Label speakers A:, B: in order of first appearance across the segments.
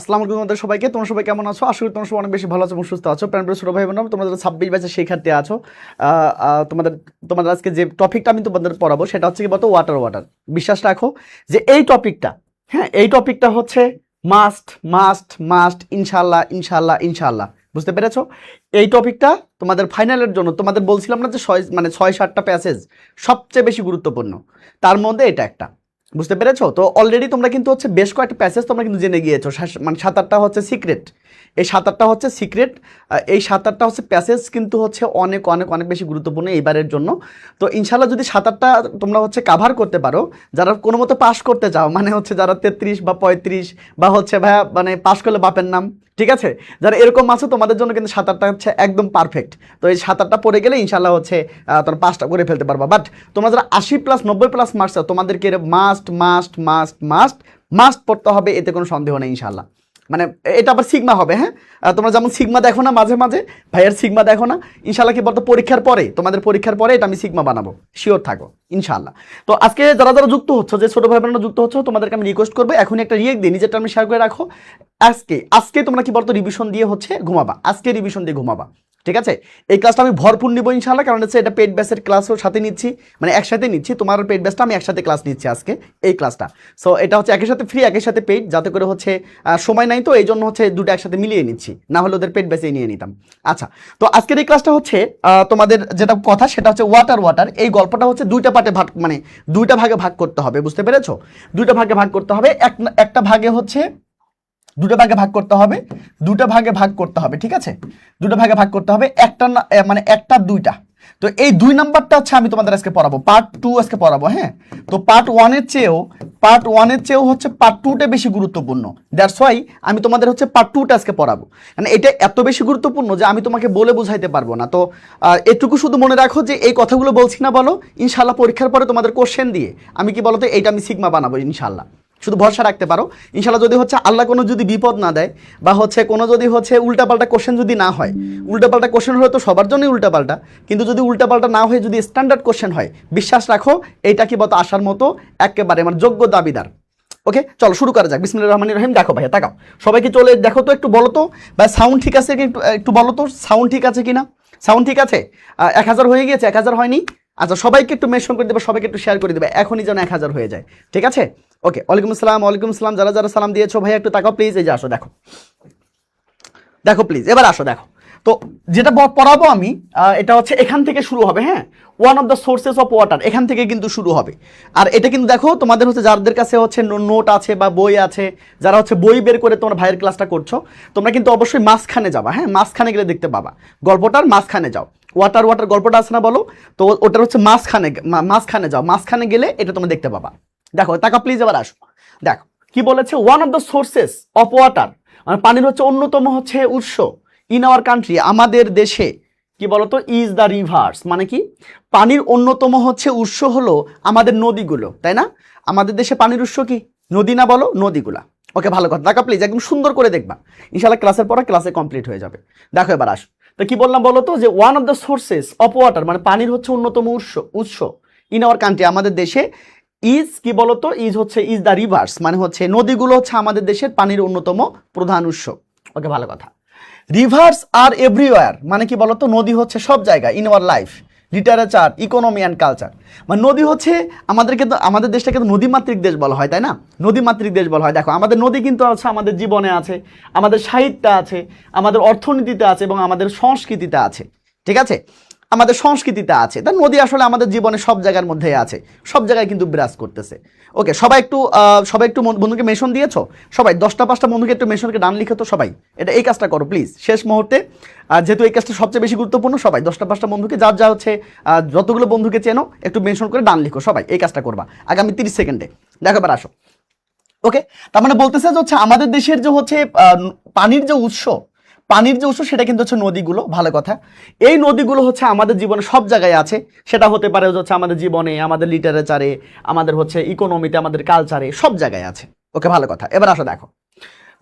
A: আসসালামু আলাইকুম তোমাদের সবাইকে। তোমরা সবাই কেমন আছো? আশা করি তোমরা সবাই অনেক বেশি ভালো আছো এবং সুস্থ আছো। প্রাণপ্রিয় ছোট ভাই বোনেরা, তোমরা যারা 26 ব্যাচের শিক্ষার্থী আছো, তোমাদের তোমাদের আজকে যে টপিকটা আমি তোমাদের পড়াবো সেটা হচ্ছে কি বলতো, ওয়াটার। বিশ্বাস রাখো যে এই টপিকটা, হ্যাঁ, এই টপিকটা হচ্ছে মাস্ট মাস্ট মাস্ট, ইনশাল্লাহ ইনশাল্লাহ ইনশাল্লাহ। বুঝতে পেরেছো? এই টপিকটা তোমাদের ফাইনালের জন্য, তোমাদের বলছিলাম না যে 6-7টা প্যাসেজ সবচেয়ে বেশি গুরুত্বপূর্ণ, তার মধ্যে এটা একটা। বুঝতে পেরেছো? তো অলরেডি তোমরা কিন্তু হচ্ছে বেশ কয়েকটা প্যাসেজ তোমরা কিন্তু জেনে গিয়েছো, মানে 7-8টা হচ্ছে সিক্রেট। এই 7-8টা হচ্ছে সিক্রেট, এই 7-8টা হচ্ছে প্যাসেজ কিন্তু হচ্ছে অনেক অনেক অনেক বেশি গুরুত্বপূর্ণ এইবারের জন্য। তো ইনশাল্লাহ যদি 7-8টা তোমরা হচ্ছে কাভার করতে পারো, যারা কোনো মতো পাস করতে চাও, মানে হচ্ছে যারা 33 বা 35 বা হচ্ছে ভাইয়া মানে পাস করলে বাপের নাম, ঠিক আছে, যারা এরকম আছো তোমাদের জন্য কিন্তু 7-8টা হচ্ছে একদম পারফেক্ট। তো এই 7-8টা পড়ে গেলে ইনশাল্লাহ হচ্ছে তোমরা পাসটা করে ফেলতে পারবা। বাট তোমরা যারা 80+90+ মার্কস তোমাদেরকে must must must must must পড়তে হবে, এতে কোনো সন্দেহ নেই ইনশাল্লাহ। মানে এটা আবার সিগমা হবে, হ্যাঁ, তোমরা যেমন সিগমা দেখো না মাঝে মাঝে, ভাইয়ের সিগমা দেখো না, ইনশাল্লাহ কি বলতো পরীক্ষার পরে, তোমাদের পরীক্ষার পরে এটা আমি সিগমা বানাবো, শিওর থাকো ইনশাল্লাহ। তো আজকে যারা যারা যুক্ত হচ্ছে, যে ছোট ভাই বোনেরা যুক্ত হচ্ছে, তোমাদেরকে আমি রিকোয়েস্ট করবো এখনই একটা রিয়েক্ট দিয়ে নিজেরটা আমি শেয়ার করে রাখো। আজকে তোমরা কি বলতো রিভিশন দিয়ে হচ্ছে ঘুমাবা, আজকে রিভিশন দিয়ে ঘুমাবা, ঠিক আছে? এই ক্লাসটা আমি ভরপুর নিব ইনশাল্লাহ, কারণ হচ্ছে এটা পেড ব্যাচের ক্লাসও সাথে নিচ্ছি, মানে একসাথে নিচ্ছি, তোমার পেড ব্যাচটা আমি একসাথে ক্লাস নিচ্ছি আজকে এই ক্লাসটা। সো এটা হচ্ছে একের সাথে ফ্রি একের সাথে পেড, যাতে করে হচ্ছে সময় নাই, তো এই জন্য হচ্ছে দুটো একসাথে মিলিয়ে নিচ্ছি, না হলে ওদের পেড ব্যাচেই নিয়ে নিতাম। আচ্ছা, তো আজকের এই ক্লাসটা হচ্ছে তোমাদের যেটা কথা সেটা হচ্ছে ওয়াটার। এই গল্পটা হচ্ছে দুইটা পার্টে ভাগ, মানে দুইটা ভাগে ভাগ করতে হবে, বুঝতে পেরেছো? দুইটা ভাগে ভাগ করতে হবে, একটা ভাগে হচ্ছে দুটো ভাগে ভাগ করতে হবে, দুটো ভাগে ভাগ করতে হবে, ঠিক আছে? দুটো ভাগে ভাগ করতে হবে, একটা মানে একটা দুইটা। তো এই 2 নাম্বারটা হচ্ছে আমি তোমাদের আজকে পড়াবো, পার্ট 2 আজকে পড়াবো, হ্যাঁ। তো পার্ট 1-এর চেয়েও হচ্ছে পার্ট 2টা বেশি গুরুত্বপূর্ণ। দ্যাটস ওয়াই আমি তোমাদের হচ্ছে পার্ট 2টা আজকে পড়াবো, মানে এটা এত বেশি গুরুত্বপূর্ণ যে আমি তোমাকে বলে বুঝাইতে পারবো না। তো এটুকু শুধু মনে রাখো যে এই কথাগুলো বলছি না বলো, ইনশাল্লাহ পরীক্ষার পরে তোমাদের কোশ্চেন দিয়ে আমি কি বলতো এইটা আমি সিগমা বানাবো ইনশাল্লাহ। শুধু ভরসা রাখতে পারো ইনশাল্লাহ। যদি হচ্ছে আল্লাহ কোনো যদি বিপদ না দেয়, বা হচ্ছে কোনো যদি হচ্ছে উল্টাপাল্টা কোশ্চেন যদি না হয়, উল্টাপাল্টা কোশ্চেন হলে তো সবার জন্যই উল্টাপাল্টা, কিন্তু যদি উল্টাপাল্টা না হয়ে যদি স্ট্যান্ডার্ড কোশ্চেন হয়, বিশ্বাস রাখো এইটা কি বলতো আসার মতো একেবারে আমার যোগ্য দাবিদার। ওকে, চলো শুরু করা যাক। বিসমিল্লাহির রহমানির রহিম। দেখো ভাইয়া, তাকাও সবাইকে, চলে দেখো তো, একটু বলো তো ভাই সাউন্ড ঠিক আছে কি, একটু বলো তো সাউন্ড ঠিক আছে কিনা। সাউন্ড ঠিক আছে? 1000 হয়ে গিয়েছে? 1000 হয়নি? আচ্ছা, সবাইকে একটু মেনশন করে দেবে, সবাইকে একটু শেয়ার করে দেবে, এখনই যেন 1000 হয়ে যায়, ঠিক আছে? ওকে, ওয়ালাইকুম আসসালাম, যারা যারা সালাম দিয়েছো ভাইয়া একটু তাকাও প্লিজ, এই যে আসো, দেখো দেখো প্লিজ, এবার আসো দেখো। তো যেটা পড়াবো আমি, এটা হচ্ছে এখান থেকে শুরু হবে, হ্যাঁ, one of the sources of water, এখান থেকে কিন্তু শুরু হবে। আর এটা কিন্তু দেখো তোমাদের হচ্ছে যাদের কাছে হচ্ছে নোট আছে বা বই আছে, যারা হচ্ছে বই বের করে তোমরা ভাইয়ের ক্লাসটা করছো, তোমরা কিন্তু অবশ্যই মাঝখানে যাবা, হ্যাঁ, মাঝখানে গেলে দেখতে পাবা, গল্পটার মাঝখানে যাও। ওয়াটার গল্পটা আছে না বলো, তো ওটার হচ্ছে মাঝখানে যাও, মাঝখানে গেলে এটা তোমরা দেখতে পাবা। দেখো টাকা প্লিজ, এবার আসো দেখো কি বলেছে, one of the sources of water, মানে পানির হচ্ছে অন্যতম হচ্ছে উৎস, ইন আওয়ার কান্ট্রি, আমাদের দেশে, কি বলতো, ইজ দ্য রিভার্স, মানে কি পানির অন্যতম হচ্ছে উৎস হলো আমাদের নদীগুলো, তাই না? আমাদের দেশে পানির উৎস কি নদী না বলো, নদীগুলা। ওকে, ভালো কথা, দেখা প্লিজ একদম সুন্দর করে দেখবা, ইনশাল্লাহ ক্লাসের পরে ক্লাসে কমপ্লিট হয়ে যাবে। দেখো এবার আসো, তো কি বললাম বলো তো, যে one of the sources of water, মানে পানির হচ্ছে অন্যতম উৎস ইন আওয়ার কান্ট্রি, আমাদের দেশে, ইজ কি বলতো, ইজ দ্য রিভার্স, মানে হচ্ছে নদীগুলো হচ্ছে আমাদের দেশের পানির অন্যতম প্রধান উৎস। ওকে, ভালো কথা। রিভার্স আর এভরিওয়ার, মানে কি বলতো, নদী হচ্ছে সব জায়গায়, in our life, literature, economy and culture, মানে নদী হচ্ছে আমাদের দেশটাকে তো নদীমাতৃক দেশ বলা হয়, তাই না? নদীমাতৃক দেশ বলা হয়। দেখো আমাদের নদী কিন্তু আছে, আমাদের জীবনে আছে, আমাদের সাহিত্যে আছে, আমাদের অর্থনীতিতে আছে, এবং আমাদের সংস্কৃতিতে আছে, ঠিক আছে? আমাদের সংস্কৃতিতে আছে, তার নদী আসলে আমাদের জীবনে সব জায়গার মধ্যে আছে, সব জায়গায় কিন্তু বিরাজ করতেছে। ওকে, সবাই একটু বন্ধুকে মেনশন দিয়েছো, সবাই 10টা-5টা বন্ধুকে একটু মেনশনকে ডান লিখে তো সবাই, এটা এই কাজটা করো প্লিজ শেষ মুহূর্তে, যেহেতু এই কাজটা সবচেয়ে বেশি গুরুত্বপূর্ণ, সবাই 10টা-5টা বন্ধুকে, যার যা হচ্ছে যতগুলো বন্ধুকে চেনো একটু মেনশন করে ডান লিখো, সবাই এই কাজটা করবা আগামী 30 সেকেন্ডে। দেখো এবার আসো। ওকে, তার মানে বলতেছে যে হচ্ছে আমাদের দেশের যে হচ্ছে পানির যে উৎস, সেটা কিন্তু হচ্ছে নদীগুলো। ভালো কথা, এই নদীগুলো হচ্ছে আমাদের জীবনে সব জায়গায় আছে, সেটা হতে পারে হচ্ছে আমাদের জীবনে, আমাদের লিটারেচারে, আমাদের হচ্ছে ইকোনমিতে, আমাদের কালচারে, সব জায়গায় আছে। ওকে, ভালো কথা। এবার আসো দেখো,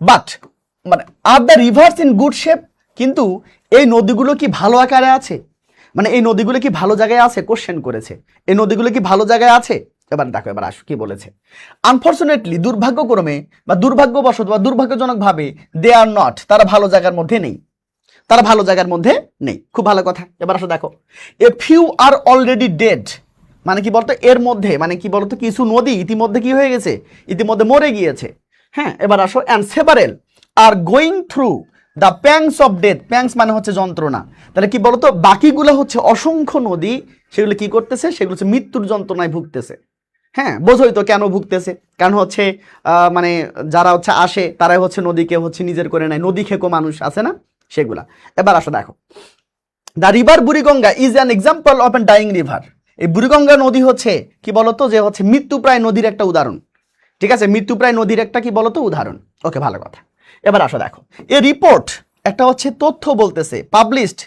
A: বাট মানে আর the rivers in good shape, কিন্তু এই নদীগুলো কি ভালো আকারে আছে, মানে এই নদীগুলো কি ভালো জায়গায় আছে, কোশ্চেন করেছে, এই নদীগুলো কি ভালো জায়গায় আছে? এবার দেখো, এবার আসো কি বলেছে। আনফর্চুনেটলি, দুর্ভাগ্যক্রমে বা দুর্ভাগ্যবশত বা দুর্ভাগ্যজনকভাবে, দে আর নট, তারা ভালো জায়গার মধ্যে নেই, তারা ভালো জায়গার মধ্যে নেই। খুব ভালো কথা। এবার আসো দেখো, a few are already dead, মানে কি বলতো, এর মধ্যে মানে কি বলতো, কিছু নদী ইতিমধ্যে কি হয়ে গেছে, ইতিমধ্যে মরে গিয়েছে। হ্যাঁ, এবার আসো, and several are going through the pangs of death, প্যাংস মানে হচ্ছে যন্ত্রণা, তাহলে কি বলতো, বাকিগুলো হচ্ছে অসংখ্য নদী, সেগুলো কি করতেছে, সেগুলো হচ্ছে মৃত্যুর যন্ত্রণায় ভুগতেছে। হ্যাঁ, বোঝোই তো কেন ভুগতেছে, কারণ হচ্ছে মানে যারা হচ্ছে আসে তারাই হচ্ছে নদীকে হচ্ছে নিজের করে নেয়, নদী খেকো মানুষ আছে না, সেগুলা। এবার আসো দেখো, the river Buriganga is an example of an dying river, এই বুড়িগঙ্গা নদী হচ্ছে কি বলতো, যে হচ্ছে মৃত্যুপ্রায় নদীর একটা উদাহরণ। ঠিক আছে, মৃত্যুপ্রায় নদীর একটা কি বলতো উদাহরণ। ওকে, ভালো কথা। এবার আসো দেখো, এ রিপোর্ট একটা হচ্ছে তথ্য বলতেছে, পাবলিশড,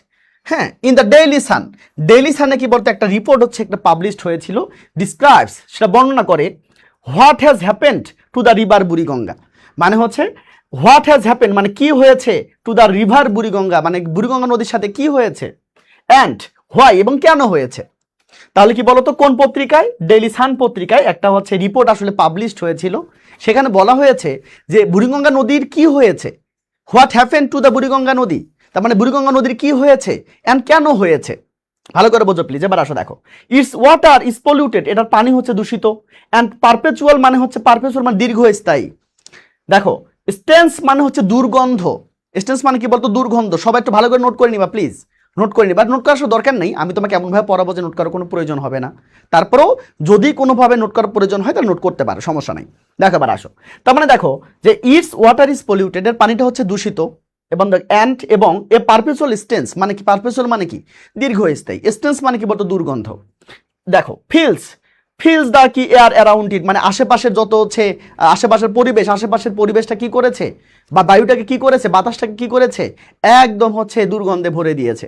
A: হ্যাঁ, in the Daily Sun, Daily সানে কি বলতো একটা রিপোর্ট হচ্ছে একটা পাবলিশড হয়েছিল, ডিসক্রাইবস, সেটা বর্ণনা করে, what has happened to the river Buriganga, মানে হচ্ছে হোয়াট হ্যাজ হ্যাপেন মানে কি হয়েছে, টু দ্য রিভার বুড়িগঙ্গা মানে বুড়িগঙ্গা নদীর সাথে কি হয়েছে, অ্যান্ড হোয়াই এবং কেন হয়েছে। তাহলে কি বলতো, কোন পত্রিকায়, ডেইলি সান পত্রিকায় একটা হচ্ছে রিপোর্ট আসলে পাবলিশড হয়েছিল, সেখানে বলা হয়েছে যে বুড়িগঙ্গা নদীর কি হয়েছে, what happen to the Buriganga নদী, তার মানে বুড়িগঙ্গা নদীর কি হয়েছে অ্যান্ড কেন হয়েছে। ভালো করে বোঝো প্লিজ। এবার আসো দেখো, ইটস ওয়াটার ইজ পলিউটেড, এটার পানি হচ্ছে দূষিত, অ্যান্ড পারপেচুয়াল মানে হচ্ছে, পারপেচুয়াল মানে দীর্ঘস্থায়ী। দেখো, স্টেন্স মানে হচ্ছে দুর্গন্ধ, স্টেন্স মানে কি বলতো, দুর্গন্ধ। সবাই একটু ভালো করে নোট করে নিবা প্লিজ, নোট করে নিবা, নোট করার দরকার নেই, আমি তোমাকে এমনভাবে পড়াবো যে নোট করার কোনো প্রয়োজন হবে না, তারপরেও যদি কোনোভাবে নোট করার প্রয়োজন হয় তাহলে নোট করতে পারো, সমস্যা নেই। দেখো এবার আসো, তার মানে দেখো যে ইটস ওয়াটার ইজ পলিউটেড, এর পানিটা হচ্ছে দূষিত, এবং অ্যান্ড এবং এ পারপেচুয়াল স্টেন্স মানে কি, পারপেচুয়াল মানে কি দীর্ঘস্থায়ী, স্টেন্স মানে কি বলতো দুর্গন্ধ। দেখো, ফিলস দা কি এয়ার অ্যারাউন্ড ইট, মানে আশেপাশের যত হচ্ছে আশেপাশের পরিবেশ, আশেপাশের পরিবেশটা কি করেছে, বা বায়ুটাকে কি করেছে, বাতাসটাকে কি করেছে, একদম হচ্ছে দুর্গন্ধে ভরে দিয়েছে।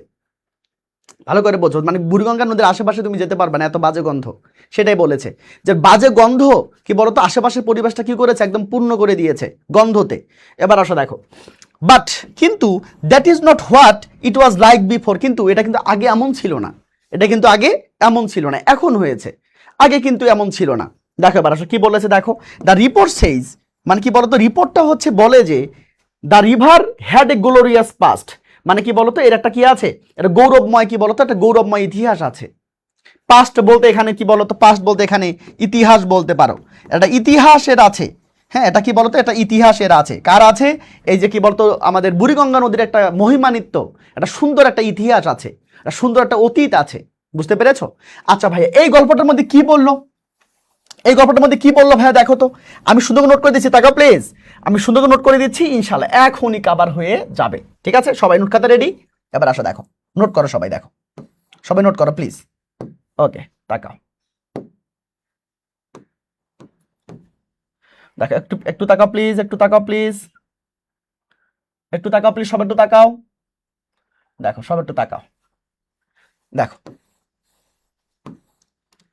A: ভালো করে বোঝো, মানে বুড়িগঙ্গা নদীর আশেপাশে তুমি যেতে পারবে না, এত বাজে গন্ধ। সেটাই বলেছে যে বাজে গন্ধ কি বলতো, আশেপাশের পরিবেশটা কি করেছে, একদম পূর্ণ করে দিয়েছে গন্ধতে। এবার আসো দেখো, বাট কিন্তু that is not what it was like before, কিন্তু এটা কিন্তু আগে এমন ছিল না, এটা কিন্তু আগে এমন ছিল না, এখন হয়েছে, আগে কিন্তু এমন ছিল না। দেখো এবার আসো কি বলেছে, দেখো, দ্য রিপোর্ট সেইজ, মানে কি বলতো, রিপোর্টটা হচ্ছে বলে যে the river had A glorious past, মানে কি বলতো, এর একটা কি আছে, এটা গৌরবময় কি বলতো, একটা গৌরবময় ইতিহাস আছে। পাস্ট বলতে এখানে কি বলতো, পাস্ট বলতে এখানে ইতিহাস বলতে পারো, এটা ইতিহাসের আছে। হ্যাঁ, এটা কি বলতো, এটা ইতিহাসের আছে, কার আছে, এই যে কি বলতো, আমাদের বুড়িগঙ্গা নদীর একটা মহিমান্বিত একটা সুন্দর একটা ইতিহাস আছে, একটা সুন্দর একটা অতীত আছে। বুঝতে পেরেছো? আচ্ছা ভাইয়া, এই গল্পটার মধ্যে কি বললো, এই গল্পটার মধ্যে কি বললো ভাইয়া, দেখো তো, আমি সুন্দর নোট করে দিচ্ছি, তাকাও প্লিজ, আমি সুন্দর নোট করে দিচ্ছি, ইনশাল্লাহ এখনই কাবার হয়ে যাবে। ঠিক আছে, সবাই নোট খাতা রেডি? এবার আসো দেখো, নোট করো সবাই, দেখো সবাই নোট করো প্লিজ। ওকে, তাকাও, দেখো, একটু একটু তাকাও প্লিজ, একটু তাকাও প্লিজ, একটু তাকাও প্লিজ, সব একটু তাকাও, দেখো সব একটু তাকাও, দেখো।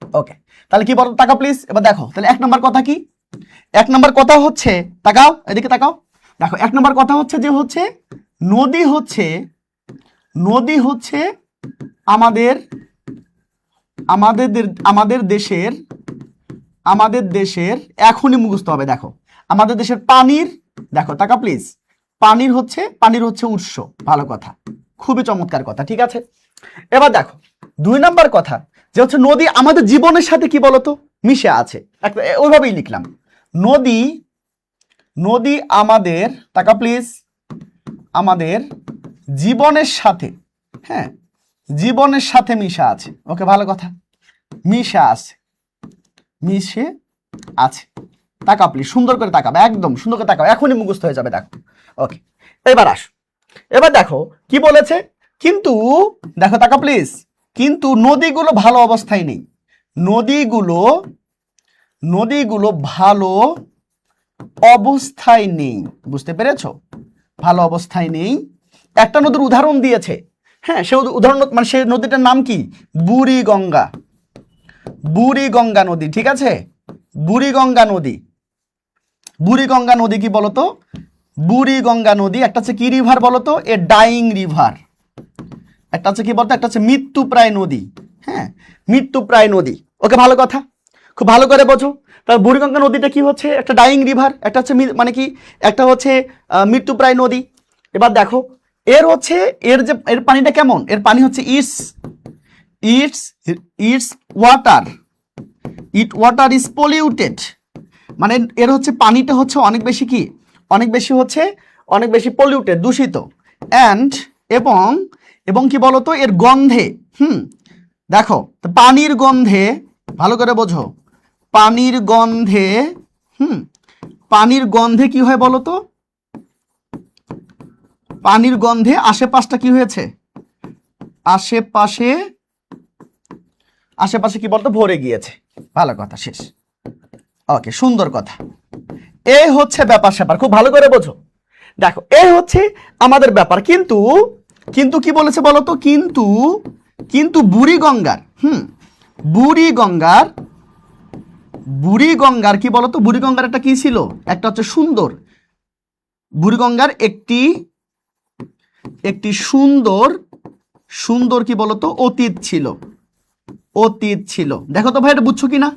A: ওকে, তাহলে কি বলো, তাকাও প্লিজ। এবার দেখো, তাহলে এক নম্বর কথা কি, এক নম্বর কথা হচ্ছে, তাকাও এদিকে তাকাও, দেখো এক নম্বর কথা হচ্ছে যে হচ্ছে নদী হচ্ছে, নদী হচ্ছে আমাদের আমাদের আমাদের দেশের, আমাদের দেশের এখনই মুখস্থ হবে, দেখো আমাদের দেশের পানির, দেখো তাকা প্লিজ, পানির হচ্ছে উৎস। ভালো কথা, খুবই চমৎকার কথা, ঠিক আছে। এবার দেখো দুই নাম্বার কথা যে হচ্ছে নদী আমাদের জীবনের সাথে কি বলতো মিশে আছে, ওইভাবেই লিখলাম, নদী, নদী আমাদের, তাকা প্লিজ, আমাদের জীবনের সাথে, হ্যাঁ জীবনের সাথে মিশে আছে। ওকে, ভালো কথা, মিশে আছে, মিশে আছে। তাকাও প্লিজ, সুন্দর করে তাকাবে, একদম সুন্দর করে তাকাও, এখনই মুখস্থ হয়ে যাবে। দেখো, ওকে, এবার আস, এবার দেখো কি বলেছে, কিন্তু দেখো তাকা প্লিজ, কিন্তু নদীগুলো ভালো অবস্থায় নেই, নদীগুলো, নদীগুলো ভালো অবস্থায় নেই। বুঝতে পেরেছো? ভালো অবস্থায় নেই। একটা নদীর উদাহরণ দিয়েছে, হ্যাঁ সে উদাহরণ মানে সেই নদীটার নাম কি, বুড়িগঙ্গা, বুড়িগঙ্গা নদী, ঠিক আছে, বুড়িগঙ্গা নদী, বুড়িগঙ্গা নদী কি বলতো, বুড়িগঙ্গা নদী। একটা হচ্ছে কি রিভার বলতো, এ ডাইং রিভার, একটা হচ্ছে কি বলতো, একটা হচ্ছে মৃত্যুপ্রায় নদী, হ্যাঁ মৃত্যুপ্রায় নদী। ওকে, ভালো কথা, খুব ভালো করে বোঝো। তার বুড়িগঙ্গা নদীটা কি হচ্ছে, একটা ডাইং রিভার, একটা হচ্ছে মানে কি, একটা হচ্ছে মৃত্যুপ্রায় নদী। এবার দেখো এর হচ্ছে এর পানিটা কেমন, এর পানি হচ্ছে it's it's water water is polluted, মানে এর হচ্ছে পানিটা হচ্ছে অনেক বেশি কি, অনেক বেশি পলিউটেড, দূষিত। অ্যান্ড এবং এবং কি বলতো এর গন্ধে, দেখো পানির গন্ধে, ভালো করে বোঝো, পানির গন্ধে, পানির গন্ধে কি হয় বলতো, পানির গন্ধে আশেপাশটা কি হয়েছে, আশেপাশে কি বলতো ভরে গিয়েছে। ভালো কথা, শেষ। ওকে, সুন্দর কথা। এই হচ্ছে ব্যাপার স্যাপার, খুব ভালো করে বোঝো। দেখো এই হচ্ছে আমাদের ব্যাপার, কিন্তু কিন্তু কি বলেছে বলতো, কিন্তু বুড়িগঙ্গার কি বলতো, বুড়িগঙ্গার একটা কি ছিল, একটা হচ্ছে সুন্দর, বুড়িগঙ্গার একটি সুন্দর কি বলতো অতীত ছিল। দেখো তো ভাই, এটা বুঝছো কিনা,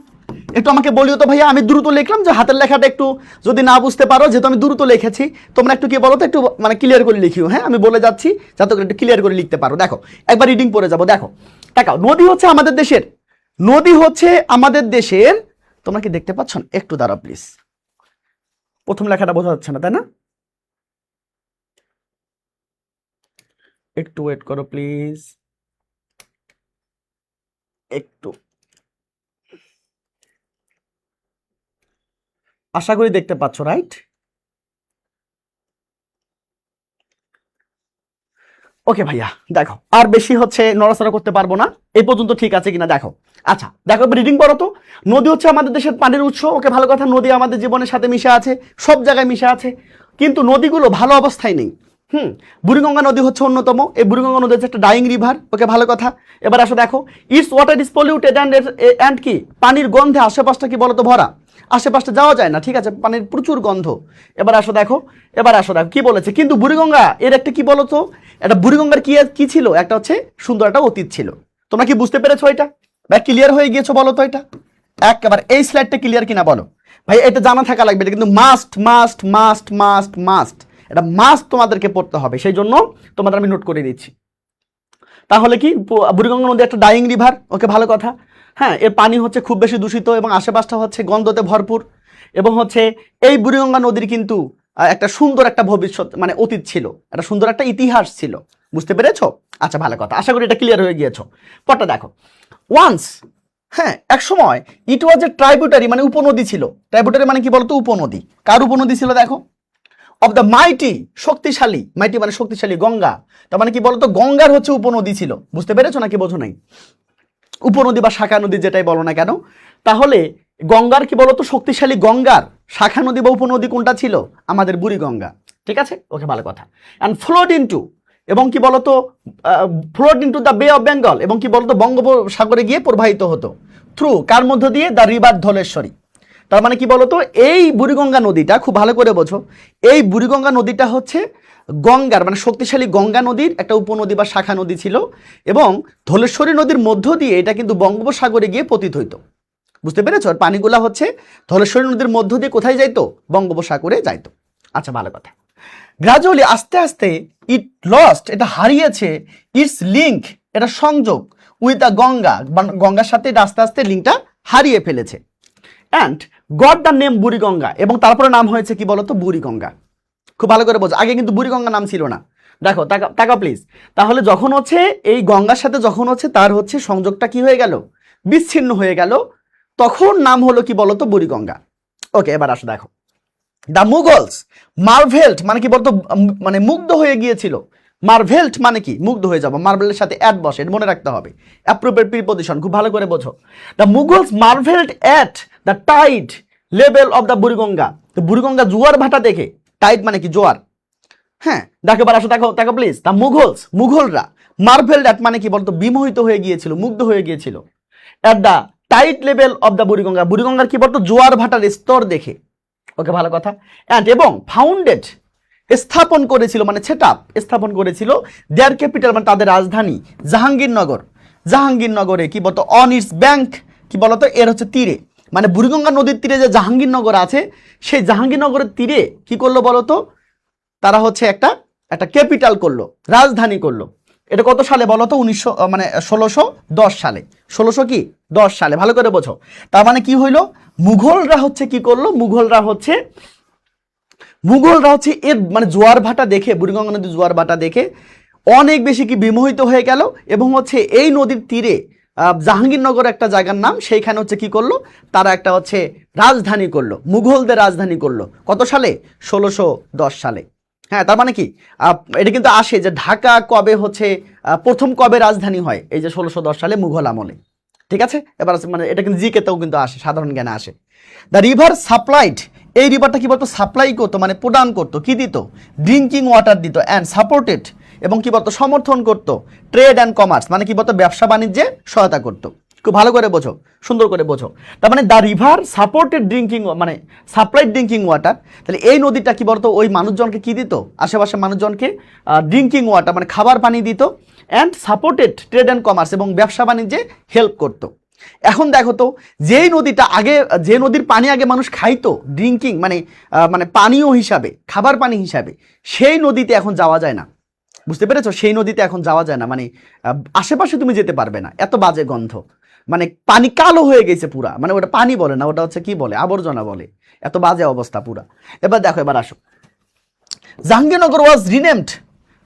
A: একটু আমাকে বলিও তো ভাইয়া। আমি দ্রুত লিখলাম, যে হাতের লেখাটা একটু যদি না বুঝতে পারো, যেহেতু আমি দ্রুত লিখেছি, তোমরা একটু কি বলো তো, একটু মানে ক্লিয়ার করে লিখিও। হ্যাঁ, আমি বলে যাচ্ছি যাতে করে একটু ক্লিয়ার করে লিখতে পারো। দেখো একবার রিডিং পড়ে যাবো। দেখো তাকাও, নদী হচ্ছে আমাদের দেশের, তোমরা কি দেখতে পাচ্ছ না? একটু দাঁড়াও প্লিজ, প্রথম লেখাটা বোঝা যাচ্ছে না তাই না? একটু ওয়েট করো প্লিজ, একটু, আশা করি দেখতে পাচ্ছ, রাইট? ওকে ভাইয়া, দেখো আর বেশি হচ্ছে নড়াচড়া করতে পারবো না, এই পর্যন্ত ঠিক আছে কিনা দেখো। আচ্ছা দেখো, রিডিং পড়ো তো। নদী হচ্ছে আমাদের দেশের পানির উৎস। ওকে, ভালো কথা। নদী আমাদের জীবনের সাথে মিশে আছে, সব জায়গায় মিশে আছে, কিন্তু নদীগুলো ভালো অবস্থায় নেই। বুড়িগঙ্গা নদী হচ্ছে অন্যতম। এই বুড়িগঙ্গা নদী হচ্ছে একটা ডাইং রিভার। ওকে, ভালো কথা। এবার আসো দেখো, it's water is polluted and কি, পানির গন্ধে আশেপাশটা কি বলতো ভরা, আশেপাশে যাওয়া যায় না, ঠিক আছে, পানির প্রচুর গন্ধ। এবার আসো দেখো কি বলেছে, কিন্তু বুড়িগঙ্গা এর একটা কি বলতো, এটা বুড়িগঙ্গার কি ছিল, একটা হচ্ছে সুন্দর একটা অতীত ছিল। তোমরা কি বুঝতে পেরেছো এটা, বা ক্লিয়ার হয়ে গিয়েছো বলো তো? এটা একেবারে এই স্লাইডটা ক্লিয়ার কিনা বলো ভাই, এটা জানা থাকা লাগবে, এটা কিন্তু মাস্ট, এটা মাস্ট তোমাদেরকে পড়তে হবে, সেই জন্য তোমাদের আমি নোট করে দিচ্ছি। তাহলে কি, বুড়িগঙ্গা নদী একটা ডাইং রিভার। ওকে, ভালো কথা। হ্যাঁ, এর পানি হচ্ছে খুব বেশি দূষিত এবং আশেপাশটা হচ্ছে গন্ধতে ভরপুর, এবং হচ্ছে এই বুড়িগঙ্গা নদীর কিন্তু একটা সুন্দর একটা ভবিষ্যৎ মানে অতীত ছিল, একটা সুন্দর একটা ইতিহাস ছিল। বুঝতে পেরেছো? আচ্ছা, ভালো কথা, আশা করি এটা ক্লিয়ার হয়ে গিয়েছো। পরটা দেখো, ওয়ান্স, হ্যাঁ এক সময়, ইট ওয়াজ এ ট্রাইবিউটারি, মানে উপনদী ছিল। ট্রাইবিউটারি মানে কি বলতো, উপনদী। কার উপনদী ছিল দেখো, অফ দ্য মাইটি, শক্তিশালী, মাইটি মানে শক্তিশালী, গঙ্গা। তার মানে কি বলতো, গঙ্গার হচ্ছে উপনদী ছিল। বুঝতে পেরেছো নাকি বোঝো নাই? উপনদী বা শাখা নদী যেটাই বলো না কেন, তাহলে গঙ্গার কি বলতো, শক্তিশালী গঙ্গার শাখা নদী বা উপনদী কোনটা ছিল, আমাদের বুড়িগঙ্গা। ঠিক আছে, ওকে, ভালো কথা। অ্যান্ড ফ্লোড ইনটু, এবং কি বলতো, flood into the bay of Bengal, এবং কি বলতো বঙ্গোপসাগরে গিয়ে প্রবাহিত হতো। থ্রু কার মধ্য দিয়ে, দ্য রিভার ধলেশ্বরী। তার মানে কি বলতো, এই বুড়িগঙ্গা নদীটা, খুব ভালো করে বোঝো, এই বুড়িগঙ্গা নদীটা হচ্ছে গঙ্গার মানে শক্তিশালী গঙ্গা নদীর একটা উপনদী বা শাখা নদী ছিল, এবং ধলেশ্বরী নদীর মধ্য দিয়ে এটা কিন্তু বঙ্গোপসাগরে গিয়ে পতিত হইতো। বুঝতে পেরেছো? আর পানিগুলা হচ্ছে ধলেশ্বরী নদীর মধ্য দিয়ে কোথায় যাইতো, বঙ্গোপসাগরে যাইতো। আচ্ছা, ভালো কথা। গ্রাজুয়ালি, আস্তে আস্তে, ইট লস্ট, এটা হারিয়েছে, ইটস লিঙ্ক, এটা সংযোগ, উইথ দ্য গঙ্গা, গঙ্গার সাথে এটা আস্তে আস্তে লিঙ্কটা হারিয়ে ফেলেছে। And got the name Buriganga, এবং তারপরে নাম হয়েছে কি বলতো, বুড়িগঙ্গা। খুব ভালো করে বোঝো, আগে কিন্তু বুড়িগঙ্গা নাম ছিল না। দেখো তাকা প্লিজ। তাহলে যখন হচ্ছে এই গঙ্গার সাথে যখন হচ্ছে তার হচ্ছে সংযোগটা কি হয়ে গেল, বিচ্ছিন্ন হয়ে গেল, তখন নাম হলো কি বলতো, বুড়িগঙ্গা। ওকে, এবার আসো দেখো, দ্য মুঘলস মার্ভেলড, মানে কি বলতো, মানে মুগ্ধ হয়ে গিয়েছিল। মার্ভেলড মানে কি, মুগ্ধ হয়ে যাবো, মার্ভেলের সাথে অ্যাট বসে, মনে রাখতে হবে, অ্যাপ্রোপ্রিয়েট প্রিপজিশন। খুব ভালো করে বোঝো, the Mughals marvelled at the tide level of the Buriganga. তো বুড়িগঙ্গা জোয়ার ভাটা দেখে, টাইড মানে কি, জোয়ার। হ্যাঁ, দেখো এবার আসো, দেখো প্লিজ, দ্য মুঘলরা মার্ভেলড অ্যাট মানে কি বলতো, বিমোহিত হয়ে গিয়েছিল, মুগ্ধ হয়ে গিয়েছিল, at the tide level of the Buriganga, বুড়িগঙ্গার কি বলতো, জোয়ার ভাটার স্তর দেখে। ওকে, ভালো কথা। অ্যান্ড এবং ফাউন্ডেড, স্থাপন করেছিল, মানে স্থাপন করেছিল, দেয়ার ক্যাপিটাল মানে তাদের জাহাঙ্গীরনগরে কি বলতো, অন ইটস ব্যাংক, কি বলতো, এর হচ্ছে তীরে, মানে বুড়িগঙ্গা নদীর তীরে যে জাহাঙ্গীরনগর আছে, সেই জাহাঙ্গীরনগরের তীরে কি করলো বলতো, তারা হচ্ছে একটা একটা ক্যাপিটাল করলো, রাজধানী করলো। এটা কত সালে বলতো? 1610 সালে। 1610 সালে, ভালো করে বোঝো। তার মানে কি হইলো, মুঘলরা হচ্ছে কি করলো, মুঘলরা হচ্ছে এর মানে জোয়ার ভাটা দেখে, বুড়িগঙ্গা নদীর জোয়ার ভাটা দেখে অনেক বেশি কি বিমোহিত হয়ে গেল, এবং হচ্ছে এই নদীর তীরে জাহাঙ্গীরনগর একটা জায়গার নাম, সেইখানে হচ্ছে কি করলো, তারা একটা হচ্ছে রাজধানী করলো, মুঘলদের রাজধানী করলো। কত সালে? 1610 সালে। হ্যাঁ, তার মানে কি এটা কিন্তু আসে যে ঢাকা কবে হচ্ছে প্রথম কবে রাজধানী হয়, এই যে 1610 সালে মুঘল আমলে। ঠিক আছে, এবার মানে এটা কিন্তু জিকেতেও কিন্তু আসে, সাধারণ জ্ঞানে আসে। দ্য রিভার সাপ্লাইড, এই রিভারটা কি বলতো, সাপ্লাই করতো, মানে প্রদান করতো, কি দিত, ড্রিঙ্কিং ওয়াটার দিত, অ্যান্ড সাপোর্টেড, এবং কি বলতো, সমর্থন করতো, ট্রেড অ্যান্ড কমার্স, মানে কি বলতো, ব্যবসা বাণিজ্যে সহায়তা করতো। খুব ভালো করে বোঝো, সুন্দর করে বোঝো। তার মানে দ্য রিভার সাপোর্টেড ড্রিঙ্কিং, মানে সাপ্লাইড ড্রিঙ্কিং ওয়াটার। তাহলে এই নদীটা কি বলতো, ওই মানুষজনকে কি দিত, আশেপাশে মানুষজনকে ড্রিঙ্কিং ওয়াটার মানে খাবার পানি দিত, and supported trade and commerce, এবং ব্যবসা বাণিজ্যে হেল্প করতো। এখন দেখো তো, যেই নদীটা আগে, যে নদীর পানি আগে মানুষ খাইতো ড্রিঙ্কিং মানে পানীয় হিসাবে, খাবার পানি হিসাবে, সেই নদীতে এখন যাওয়া যায় না। বুঝতে পেরেছো? সেই নদীতে এখন যাওয়া যায় না, মানে আশেপাশে তুমি যেতে পারবে না, এত বাজে গন্ধ, মানে পানি কালো হয়ে গেছে পুরা, মানে ওটা পানি বলে না, ওটা হচ্ছে কি বলে, আবর্জনা বলে, এত বাজে অবস্থা পুরা। এবার দেখো, এবার আসো, জাহাঙ্গীরনগর ওয়াজ রিনেমড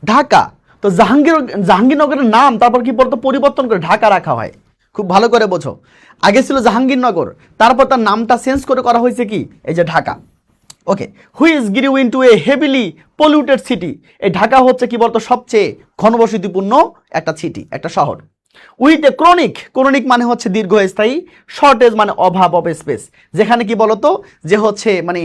A: ঢাকা। তো জাহাঙ্গীরনগরের নাম তারপর কি বলতো, পরিবর্তন করে ঢাকা রাখা হয়। খুব ভালো করে বোঝো, আগে ছিল জাহাঙ্গীরনগর, তারপর তার নামটা চেঞ্জ করে করা হয়েছে কি, এই যে ঢাকা। ওকে, who's গ্রিউ into a heavily polluted city, এই ঢাকা হচ্ছে কি বলতো, সবচেয়ে ঘনবসতিপূর্ণ একটা সিটি, একটা শহর। উইথ এ ক্রনিক মানে হচ্ছে দীর্ঘস্থায়ী, শর্টেজ মানে অভাব অফ স্পেস, যেখানে কি বলতো, যে হচ্ছে মানে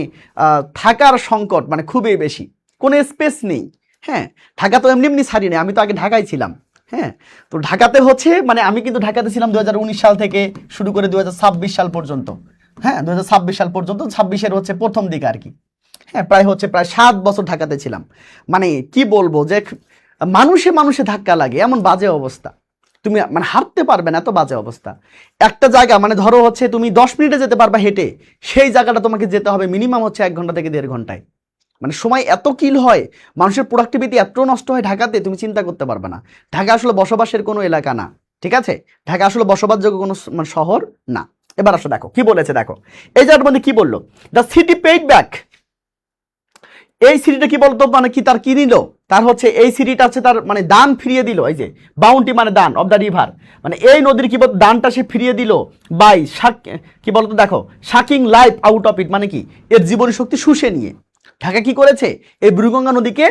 A: থাকার সংকট মানে খুবই বেশি, কোনো স্পেস নেই। হ্যাঁ, ঢাকা তো এমনি এমনি ছাড়ি নেই, আমি তো আগে ঢাকায় ছিলাম। হ্যাঁ, তো ঢাকাতে হচ্ছে মানে আমি কিন্তু ঢাকাতে ছিলাম 2019 সাল থেকে শুরু করে 2026 সাল পর্যন্ত। হ্যাঁ, 2026 সাল পর্যন্ত, 26-এর হচ্ছে প্রথম দিকে আর কি। হ্যাঁ, প্রায় 7 বছর ঢাকাতে ছিলাম। মানে কি বলবো, যে মানুষে মানুষে ধাক্কা লাগে, এমন বাজে অবস্থা, তুমি মানে হাঁটতে পারবে না, এত বাজে অবস্থা। একটা জায়গা মানে ধরো হচ্ছে তুমি 10 মিনিটে যেতে পারবা হেঁটে, সেই জায়গাটা তোমাকে যেতে হবে মিনিমাম হচ্ছে 1 ঘন্টা থেকে 1.5 ঘন্টায়। মানে সময় এত কিল হয়, মানুষের প্রোডাক্টিভিটি এত নষ্ট হয় ঢাকাতে, তুমি চিন্তা করতে পারবে না। ঢাকা আসলে বসবাসের কোনো এলাকা না, ঠিক আছে? ঢাকা আসলে বসবাসযোগ্য কোনো মানে শহর না। এবার আসো দেখো কি বলেছে, দেখো এই জায়গার মধ্যে কি বললো, দ্য সিটি পেইড ব্যাক। এই সিটিটা কি বলতো, মানে কি তার কি নিল, তার হচ্ছে এই সিটিটা হচ্ছে তার মানে দান ফিরিয়ে দিল, এই যে বাউন্টি মানে দান অফ দ্য রিভার, মানে এই নদীর কি বলতো দানটা সে ফিরিয়ে দিল বাই কি বলতো, দেখো শাকিং লাইফ আউট অফ ইট, মানে কি এর জীবনী শক্তি শুষে নিয়ে ঢাকা কি করেছে, এই বুড়িগঙ্গা নদীকে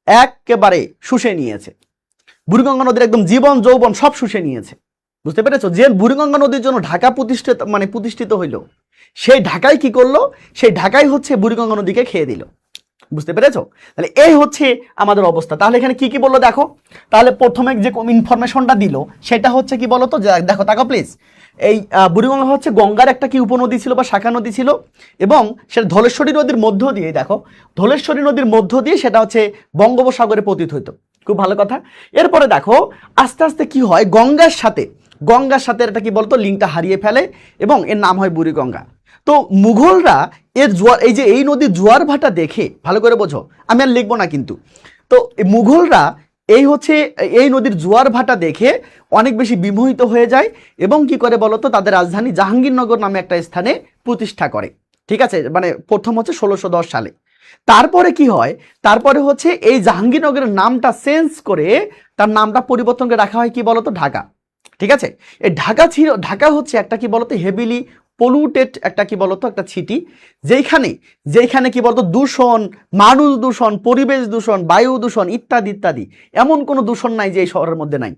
A: একেবারে শুষে নিয়েছে। বুড়িগঙ্গা নদীর একদম জীবন যৌবন সব শুষে নিয়েছে। বুঝতে পেরেছো? যে বুড়িগঙ্গা নদীর জন্য ঢাকা প্রতিষ্ঠিত হইলো, সেই ঢাকায় কি করলো, সেই ঢাকায় হচ্ছে বুড়িগঙ্গা নদীকে খেয়ে দিল। বুঝতে পেরেছো? তাহলে এই হচ্ছে আমাদের অবস্থা। তাহলে এখানে কি কি বললো দেখো, তাহলে প্রথমে যে ইনফরমেশনটা দিল সেটা হচ্ছে কি বলতো, দেখো তাকাও প্লিজ, এই বুড়িগঙ্গা হচ্ছে গঙ্গার একটা কি উপনদী ছিল বা শাখা নদী ছিল, এবং সেটা ধলেশ্বরী নদীর মধ্য দিয়ে, দেখো ধলেশ্বরী নদীর মধ্য দিয়ে সেটা হচ্ছে বঙ্গোপসাগরে পতিত হইতো। খুব ভালো কথা। এরপরে দেখো আস্তে আস্তে কি হয়, গঙ্গার সাথে এটা কি বলতো লিঙ্কটা হারিয়ে ফেলে, এবং এর নাম হয় বুড়িগঙ্গা। তো মুঘলরা এর জোয়ার, এই যে এই নদীর জোয়ার ভাটা দেখে, ভালো করে বোঝো, আমি আর লিখবো না কিন্তু, তো মুঘলরা এই নদীর জোয়ার ভাটা দেখে অনেক বেশি বিমোহিত হয়ে যায়, এবং কি করে বলতো, তাদের রাজধানী জাহাঙ্গীরনগর নামে একটা স্থানে প্রতিষ্ঠা করে। ঠিক আছে, মানে প্রথম হচ্ছে 1610 সালে। তারপরে কি হয়, তারপরে হচ্ছে এই জাহাঙ্গীরনগরের নামটা চেঞ্জ করে তার নামটা পরিবর্তন করে রাখা হয় কি বলতো, ঢাকা। ঠিক আছে, এই ঢাকা হচ্ছে একটা কি বলতো হেভিলি পলিউটেড একটা কি বলতো একটা সিটি, যেখানে কি বলতো দূষণ, মানুষ দূষণ, পরিবেশ দূষণ, বায়ু দূষণ ইত্যাদি ইত্যাদি, এমন কোনো দূষণ নাই যে এই শহরের মধ্যে নাই।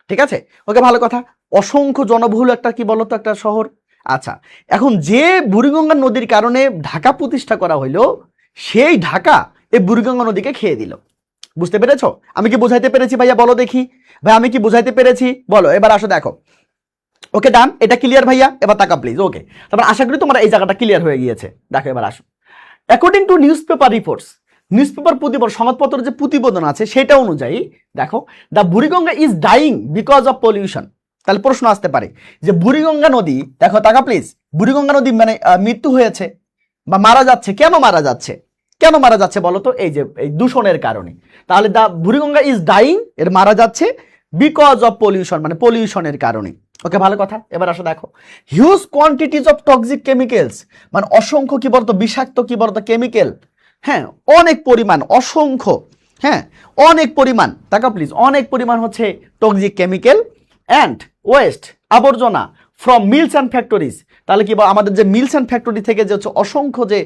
A: ঠিক আছে, ওকে, ভালো কথা। অসংখ্য জনবহুল একটা কি বলতো একটা শহর। আচ্ছা, এখন যে বুড়িগঙ্গা নদীর কারণে ঢাকা প্রতিষ্ঠা করা হইলো, সেই ঢাকা এই বুড়িগঙ্গা নদীকে খেয়ে দিল। বুঝতে পেরেছো? আমি কি বুঝাইতে পেরেছি ভাইয়া? বলো দেখি ভাই, আমি কি বুঝাইতে পেরেছি? বলো। এবার আসো দেখো, ওকে ডান, এটা ক্লিয়ার ভাইয়া? এবার তাকা প্লিজ। ওকে, তারপর আশা করি তোমার এই জায়গাটা ক্লিয়ার হয়ে গিয়েছে। দেখো এবার আসো, according to newspaper reports, newspaper প্রতিবেদন, সংবাদপত্র যে প্রতিবেদন আছে সেটা অনুযায়ী দেখো, the Buriganga is dyeing because of pollution. তাহলে প্রশ্ন আসতে পারে যে বুড়িগঙ্গা নদী, দেখো তাকা প্লিজ, বুড়িগঙ্গা নদী মানে মৃত্যু হয়েছে বা মারা যাচ্ছে, কেন মারা যাচ্ছে, কেন মারা যাচ্ছে বলো তো? এই যে এই দূষণের কারণে। তাহলে দা বুড়িগঙ্গা ইজ ডাইং, এর মারা যাচ্ছে বিকজ অফ পলিউশন, মানে পলিউশনের কারণে। ওকে, ভালো কথা। এবার আসো দেখো, huge quantities of toxic chemicals, মানে অসংখ্য কি বলতো বিষাক্ত কি বলতো কেমিক্যাল, হ্যাঁ অনেক পরিমাণ, অসংখ্য, হ্যাঁ অনেক পরিমাণ, তাকাও প্লিজ, অনেক পরিমাণ হচ্ছে টক্সিক কেমিক্যাল অ্যান্ড ওয়েস্ট, আবর্জনা ফ্রম মিলস অ্যান্ড ফ্যাক্টরিজ। তাহলে কি আমাদের যে মিলস অ্যান্ড ফ্যাক্টরি থেকে যে হচ্ছে অসংখ্য যে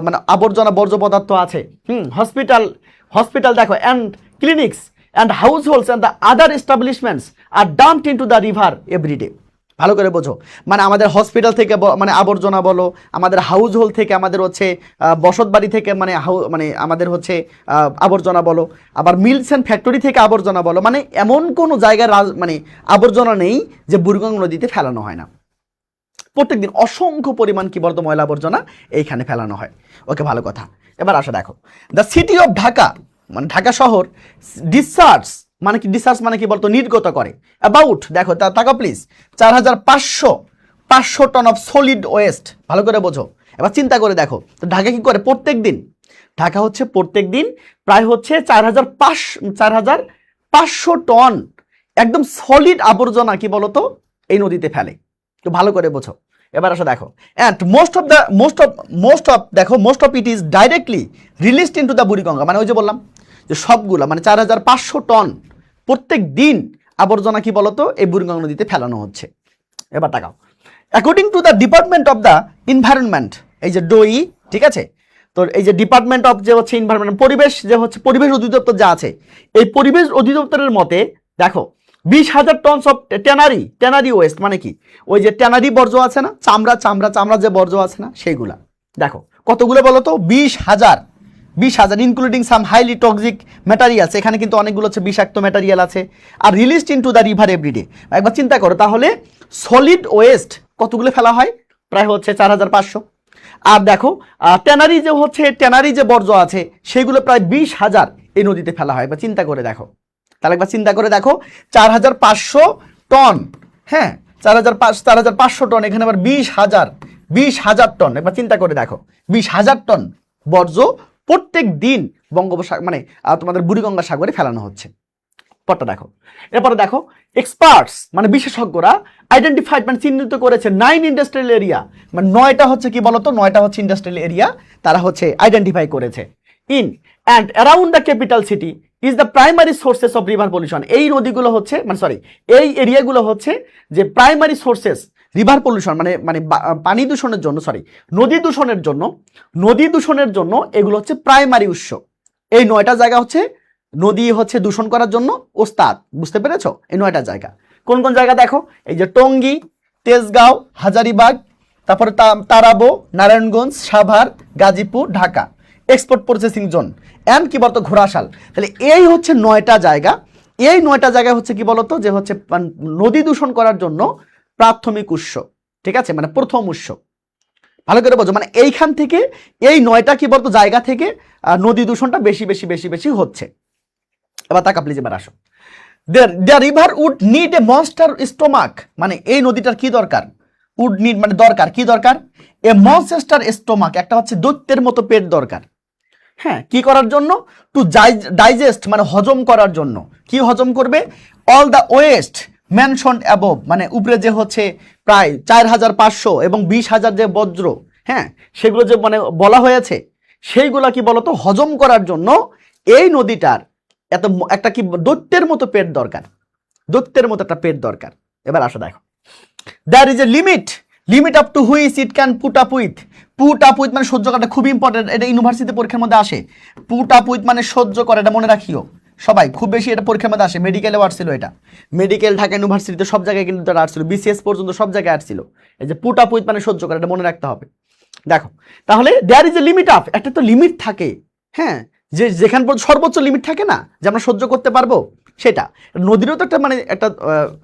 A: মানে আবর্জনা বর্জ্য পদার্থ আছে, হসপিটাল দেখো and clinics and household and the other establishments are dumped into the river everyday. ভালো করে বোঝো, মানে আমাদের হসপিটাল থেকে মানে আবর্জনা বলো, আমাদের হাউস হোল্ড থেকে, আমাদের হচ্ছে বসত বাড়ি থেকে মানে মানে আমাদের হচ্ছে আবর্জনা বলো, আবার মিলস অ্যান্ড ফ্যাক্টরি থেকে আবর্জনা বলো, মানে এমন কোনো জায়গায় মানে আবর্জনা নেই যে বুড়িগঙ্গা নদীতে ফেলানো হয় না। প্রত্যেকদিন অসংখ্য পরিমাণ কি বলতো ময়লা আবর্জনা এইখানে ফেলানো হয়। ওকে, ভালো কথা। এবার আসো দেখো, দ্য সিটি অফ ঢাকা, মানে ঢাকা শহর ডিসচার্জ, মানে কি ডিসচার্জ মানে কি বলতো নির্গত করে অ্যাবাউট, দেখো তাকাও please, 4500 ton of solid waste. ভালো করে বোঝো। এবার চিন্তা করে দেখো, তো ঢাকা কি করে প্রত্যেক দিন? ঢাকা হচ্ছে প্রত্যেক দিন প্রায় হচ্ছে 4500 টন একদম সলিড আবর্জনা কি বলতো এই নদীতে ফেলে। তো ভালো করে বোঝো। এবার আসো দেখো, and most of it is directly released into the Buriganga, মানে ওই যে বললাম যে সবগুলা মানে 4500 টন প্রত্যেক দিন আবর্জনা কি বলতো এই বুড়িগঙ্গা নদীতে ফেলানো হচ্ছে। এবার তাকাও, according to the department of the environment, এই যে ডোই, ঠিক আছে, তো এই যে ডিপার্টমেন্ট অফ যে হচ্ছে এনভায়রনমেন্ট, পরিবেশ যে হচ্ছে পরিবেশ অধিদপ্তর যা আছে, এই পরিবেশ অধিদপ্তরের মতে দেখো 20,000 টন অফ ট্যানারি ওয়েস্ট, মানে কি ওই যে ট্যানারি বর্জ্য আছে না, চামড়া যে বর্জ্য আছে না সেইগুলা, দেখো কতগুলো বলো তো 20,000 including some highly toxic materials, এখানে কিন্তু অনেকগুলো হচ্ছে বিষাক্ত ম্যাটেরিয়াল আছে, আর released into the river every day. একবার চিন্তা করো তাহলে সলিড ওয়েস্ট কতগুলো ফেলা হয়, প্রায় হচ্ছে 4500। আর দেখো ট্যানারি যে বর্জ্য আছে সেগুলো প্রায় 20,000 এই নদীতে ফেলা হয়। একবার চিন্তা করে দেখো, তাহলে একবার চিন্তা করে দেখো 4500 টন, হ্যাঁ 4500 টন, এখানে আবার 20,000 টন। একবার চিন্তা করে দেখো 20,000 টন বর্জ্য প্রত্যেক দিন বঙ্গোপসাগর মানে তোমাদের বুড়িগঙ্গা সাগরে ফেলানো হচ্ছে। পরটা দেখো, এরপরে দেখো এক্সপার্টস মানে বিশেষজ্ঞরা আইডেন্টিফাইড মানে চিহ্নিত করেছে 9 ইন্ডাস্ট্রিয়াল এরিয়া, মানে 9টা হচ্ছে কি বলতো 9টা হচ্ছে ইন্ডাস্ট্রিয়াল এরিয়া তারা হচ্ছে আইডেন্টিফাই করেছে। In and around the capital city is the primary sources of river pollution. এই নদীগুলো হচ্ছে এই এরিয়াগুলো হচ্ছে যে প্রাইমারি সোর্সেস রিভার পলিউশন, মানে পানি দূষণের জন্য, নদী দূষণের জন্য এগুলো হচ্ছে প্রাইমারি উৎস। এই 9টা জায়গা হচ্ছে নদী হচ্ছে দূষণ করার জন্য ওস্তাদ, বুঝতে পেরেছো? এই 9টা জায়গা কোন কোন জায়গা দেখো, এই যে টঙ্গী, তেজগাঁও, হাজারিবাগ, তারপরে Tarabo, Narayanganj, Savar, Gazipur, Dhaka export processing zone and কি বলতো ঘোড়াশাল। তাহলে এই হচ্ছে 9টা জায়গা, এই 9টা জায়গায় হচ্ছে কি বলতো যে হচ্ছে নদী দূষণ করার জন্য প্রাথমিক উৎস, ঠিক আছে, মানে প্রথম উৎস। ভালো করে বোঝো, মানে এইখান থেকে এই 9টা কি বলতো জায়গা থেকে নদী দূষণটা বেশি হচ্ছে। এবার তাকা প্লিজ, এবার আসো, the river would need a monster stomach, মানে এই নদীটার কি দরকার, উড নিড মানে দরকার, কি দরকার, এ মনস্টার স্টোমাক, একটা হচ্ছে দৈত্যের মতো পেট দরকার। হ্যাঁ, কি করার জন্য, টু ডাইজেস্ট মানে হজম করার জন্য। কি হজম করবে, all the West mentioned above, মানে উপরে যে হচ্ছে প্রায় 4500 এবং 20,000 যে বজ্র, হ্যাঁ সেগুলো যে মানে বলা হয়েছে সেইগুলা কি বলতো হজম করার জন্য এই নদীটার একটা কি দৈত্যের মতো পেট দরকার, দৈত্যের মতো একটা পেট দরকার। এবার আসো দেখো, there is a limit up to which it can put up with মানে সহ্য করাটা খুব ইম্পর্টেন্ট, এটা ইউনিভার্সিটি পরীক্ষার মধ্যে আসে। পুট আপ উইথ মানে সহ্য করে, এটা মনে রাখিও সবাই, খুব বেশি এটা পরীক্ষার মধ্যে আসে। মেডিকেলেও আসছিল এটা, মেডিকেল ঢাকা ইউনিভার্সিটিতে সব জায়গায় কিন্তু এটা আসছিল, বিসিএস পর্যন্ত সব জায়গায় আসছিল। এই যে পুট আপ উইথ মানে সহ্য করে, এটা মনে রাখতে হবে। দেখো তাহলে there is a limit up, একটা তো লিমিট থাকে, হ্যাঁ যে যেখান পর্যন্ত সর্বোচ্চ লিমিট থাকে না যে আমরা সহ্য করতে পারবো, সেটা নদীরও তো একটা মানে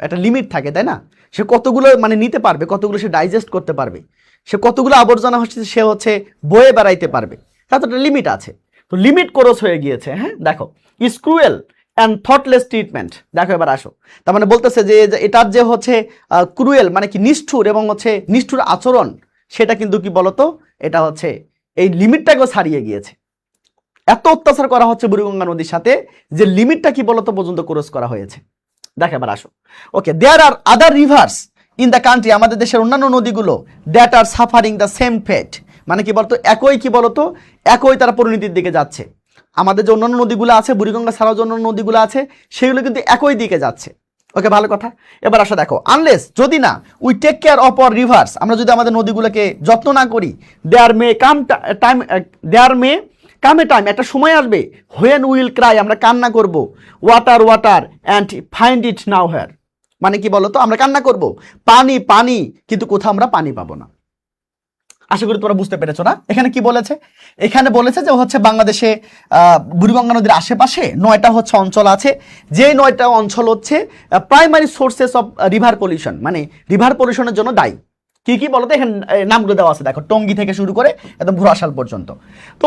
A: একটা লিমিট থাকে, তাই না? সে কতগুলো মানে নিতে পারবে, কতগুলো সে ডাইজেস্ট করতে পারবে, সে কতগুলো আবর্জনা হচ্ছে সে হচ্ছে বয়ে বেড়াইতে পারবে, তার তো একটা লিমিট আছে। তো লিমিট ক্রস হয়ে গিয়েছে। হ্যাঁ দেখো, is cruel and thoughtless treatment. দেখো এবার আসো, তার মানে বলতেছে যে এটার যে হচ্ছে ক্রুয়েল মানে কি নিষ্ঠুর এবং হচ্ছে নিষ্ঠুর আচরণ, সেটা কিন্তু কি বলতো, এটা হচ্ছে এই লিমিটটাকেও ছাড়িয়ে গিয়েছে। এত অত্যাচার করা হচ্ছে বুড়িগঙ্গা নদীর সাথে যে লিমিটটা কি বলতো পর্যন্ত ক্রস করা হয়েছে। দেখো এবার আসো, okay, there are other rivers in the country, আমাদের দেশের অন্যান্য নদীগুলো, that are suffering the same fate, মানে কি বলতো একই কি বলতো একই তারা পরিণতির দিকে যাচ্ছে। আমাদের যে অন্যান্য নদীগুলো আছে, বুড়িগঙ্গা ছাড়াও যে অন্যান্য নদীগুলো আছে, সেগুলো কিন্তু একই দিকে যাচ্ছে। ওকে, ভালো কথা। এবার আসো দেখো, আনলেস যদি না we take care of our rivers, আমরা যদি আমাদের নদীগুলোকে যত্ন না করি, দেয়ার মে কাম টাইম, দেয়ার মে কামে টাইম, একটা সময় আসবে, হোয়েন উইল ক্রাই, আমরা কান্না করব, water water and find it now here, মানে কি বলতো আমরা কান্না করব পানি পানি, কিন্তু কোথাও আমরা পানি পাবো না। আশা করি তোমরা বুঝতে পেরেছো না। এখানে কি বলেছে, এখানে বলেছে যে হচ্ছে বাংলাদেশে বুড়িগঙ্গা নদীর আশেপাশে 9টা হচ্ছে অঞ্চল আছে, যে 9টা অঞ্চল হচ্ছে primary sources of river pollution, মানে রিভার পলিউশনের জন্য দায়ী। কি কি বলতো, এখানে নামগুলো দেওয়া আছে, দেখো টঙ্গী থেকে শুরু করে একদম ঘোড়াশাল পর্যন্ত। তো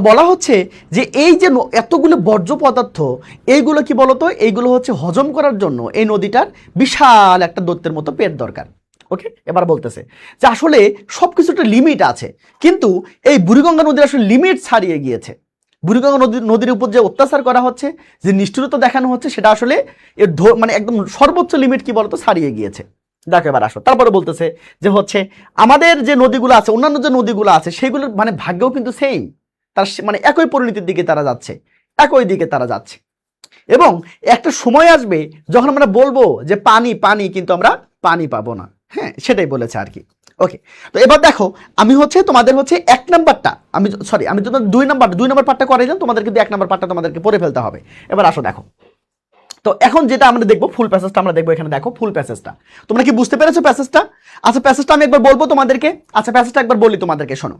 A: বলা হচ্ছে যে এই যে এতগুলো বর্জ্য পদার্থ, এইগুলো কি বলতো, এইগুলো হচ্ছে হজম করার জন্য এই নদীটার বিশাল একটা দৈত্যের মতো পেট দরকার। ওকে, এবার বলতেছে যে আসলে সবকিছু একটা লিমিট আছে, কিন্তু এই বুড়িগঙ্গা নদীর আসলে লিমিট ছাড়িয়ে গিয়েছে। বুড়িগঙ্গা নদীর উপর যে অত্যাচার করা হচ্ছে, যে নিষ্ঠুরতা দেখানো হচ্ছে, সেটা আসলে এর মানে একদম সর্বোচ্চ লিমিট কি বলতো ছাড়িয়ে গিয়েছে। দেখো এবার আসো, তারপরে বলতেছে যে হচ্ছে আমাদের যে নদীগুলো আছে, অন্যান্য যে নদীগুলো আছে, সেগুলোর মানে ভাগ্যও কিন্তু সেম, তার মানে একই পরিণতির দিকে তারা যাচ্ছে, একই দিকে তারা যাচ্ছে। এবং একটা সময় আসবে যখন আমরা বলবো যে পানি পানি, কিন্তু আমরা পানি পাবো না। হ্যাঁ, সেটাই বলেছে আর কি। ওকে, তো এবার দেখো, আমি হচ্ছে তোমাদের হচ্ছে 1 নাম্বারটা, আমি তোমাদের 2 নাম্বার পার্টটা করে দিলাম, তোমাদের কিন্তু 1 নাম্বার পার্টটা তোমাদেরকে পড়ে ফেলতে হবে। এবার আসো দেখো, তো এখন যেটা আমরা দেখবো ফুল প্যাসেজটা আমরা দেখবো। এখানে দেখো ফুল প্যাসেজটা, তোমরা কি বুঝতে পেরেছো প্যাসেজটা? আচ্ছা, প্যাসেজটা আমি একবার বলবো তোমাদেরকে। আচ্ছা, প্যাসেজটা একবার বলি তোমাদেরকে, শোনো।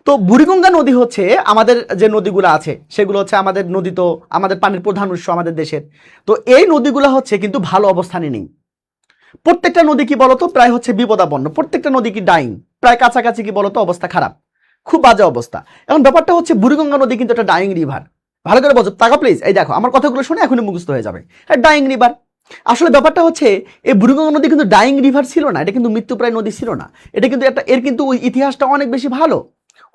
A: তো বুড়িগঙ্গা নদী হচ্ছে আমাদের যে নদীগুলো আছে, সেগুলো হচ্ছে আমাদের নদী, তো আমাদের পানির প্রধান উৎস আমাদের দেশের। তো এই নদীগুলো হচ্ছে কিন্তু ভালো অবস্থানে নেই। প্রত্যেকটা নদী কি বলতো প্রায় হচ্ছে বিপদাপন্ন, প্রত্যেকটা নদী কি ডাইং, প্রায় কাছাকাছি কি বলতো অবস্থা খারাপ, খুব বাজে অবস্থা। এখন ব্যাপারটা হচ্ছে বুড়িগঙ্গা নদী কিন্তু একটা ডাইং রিভার। ভালো করে বোঝো, তাকা প্লিজ, এই দেখো আমার কথাগুলো শুনে এখনই মুখস্থ হয়ে যাবে। হ্যাঁ, ডাইং রিভার। আসলে ব্যাপারটা হচ্ছে এই বুড়িগঙ্গা নদী কিন্তু ডাইং রিভার ছিল না, এটা কিন্তু মৃত্যুপ্রায় নদী ছিল না। এটা কিন্তু একটা, এর কিন্তু ওই ইতিহাসটা অনেক বেশি ভালো,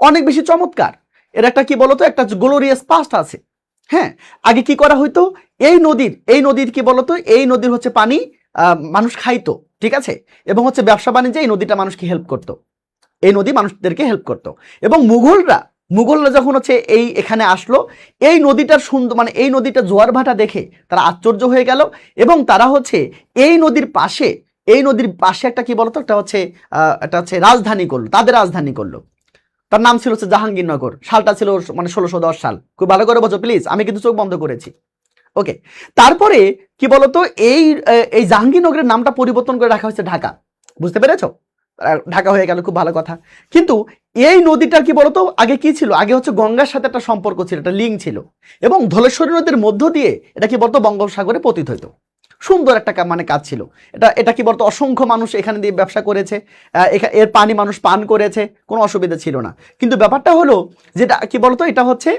A: অনেক বেশি চমৎকার। এর একটা কি বলতো একটা গ্লোরিয়াস পাস্ট আছে। হ্যাঁ, আগে কি করা হইতো, এই নদীর কি বলতো, এই নদীর হচ্ছে পানি মানুষ খাইতো, ঠিক আছে, এবং হচ্ছে ব্যবসা বাণিজ্যে এই নদীটা মানুষকে হেল্প করতো, এই নদী মানুষদেরকে হেল্প করতো। এবং মুঘলরা যখন হচ্ছে এখানে আসলো, এই নদীটার সুন্দর মানে এই নদীটা জোয়ার ভাটা দেখে তারা আশ্চর্য হয়ে গেল, এবং তারা হচ্ছে এই নদীর পাশে একটা কি বলতো একটা হচ্ছে রাজধানী করলো, তাদের রাজধানী করলো। তার নাম ছিল হচ্ছে জাহাঙ্গীরনগর, সালটা ছিল মানে 1610 সাল। খুব ভালো করে বোঝো প্লিজ, আমি কিন্তু চোখ বন্ধ করেছি। ওকে, তারপরে কি বলতো এই জাহাঙ্গীরনগরের নামটা পরিবর্তন করে রাখা হয়েছে ঢাকা। বুঝতে পেরেছো? ঢাকা হয়ে গেল, খুব ভালো কথা। কিন্তু এই নদীটার কি বলতো আগে কি ছিল, আগে হচ্ছে গঙ্গার সাথে একটা সম্পর্ক ছিল, একটা লিঙ্ক ছিল, এবং ধলেশ্বরী নদীর মধ্য দিয়ে এটা কি বলতো বঙ্গোপসাগরে পতিত হইতো। সুন্দর একটা মানে কাজ ছিল এটা কি বলতো, অসংখ্য মানুষ এখানে দিয়ে ব্যবসা করেছে, এর পানি মানুষ পান করেছে, কোনো অসুবিধা ছিল না। কিন্তু ব্যাপারটা হলো যেটা কি বলতো, এটা হচ্ছে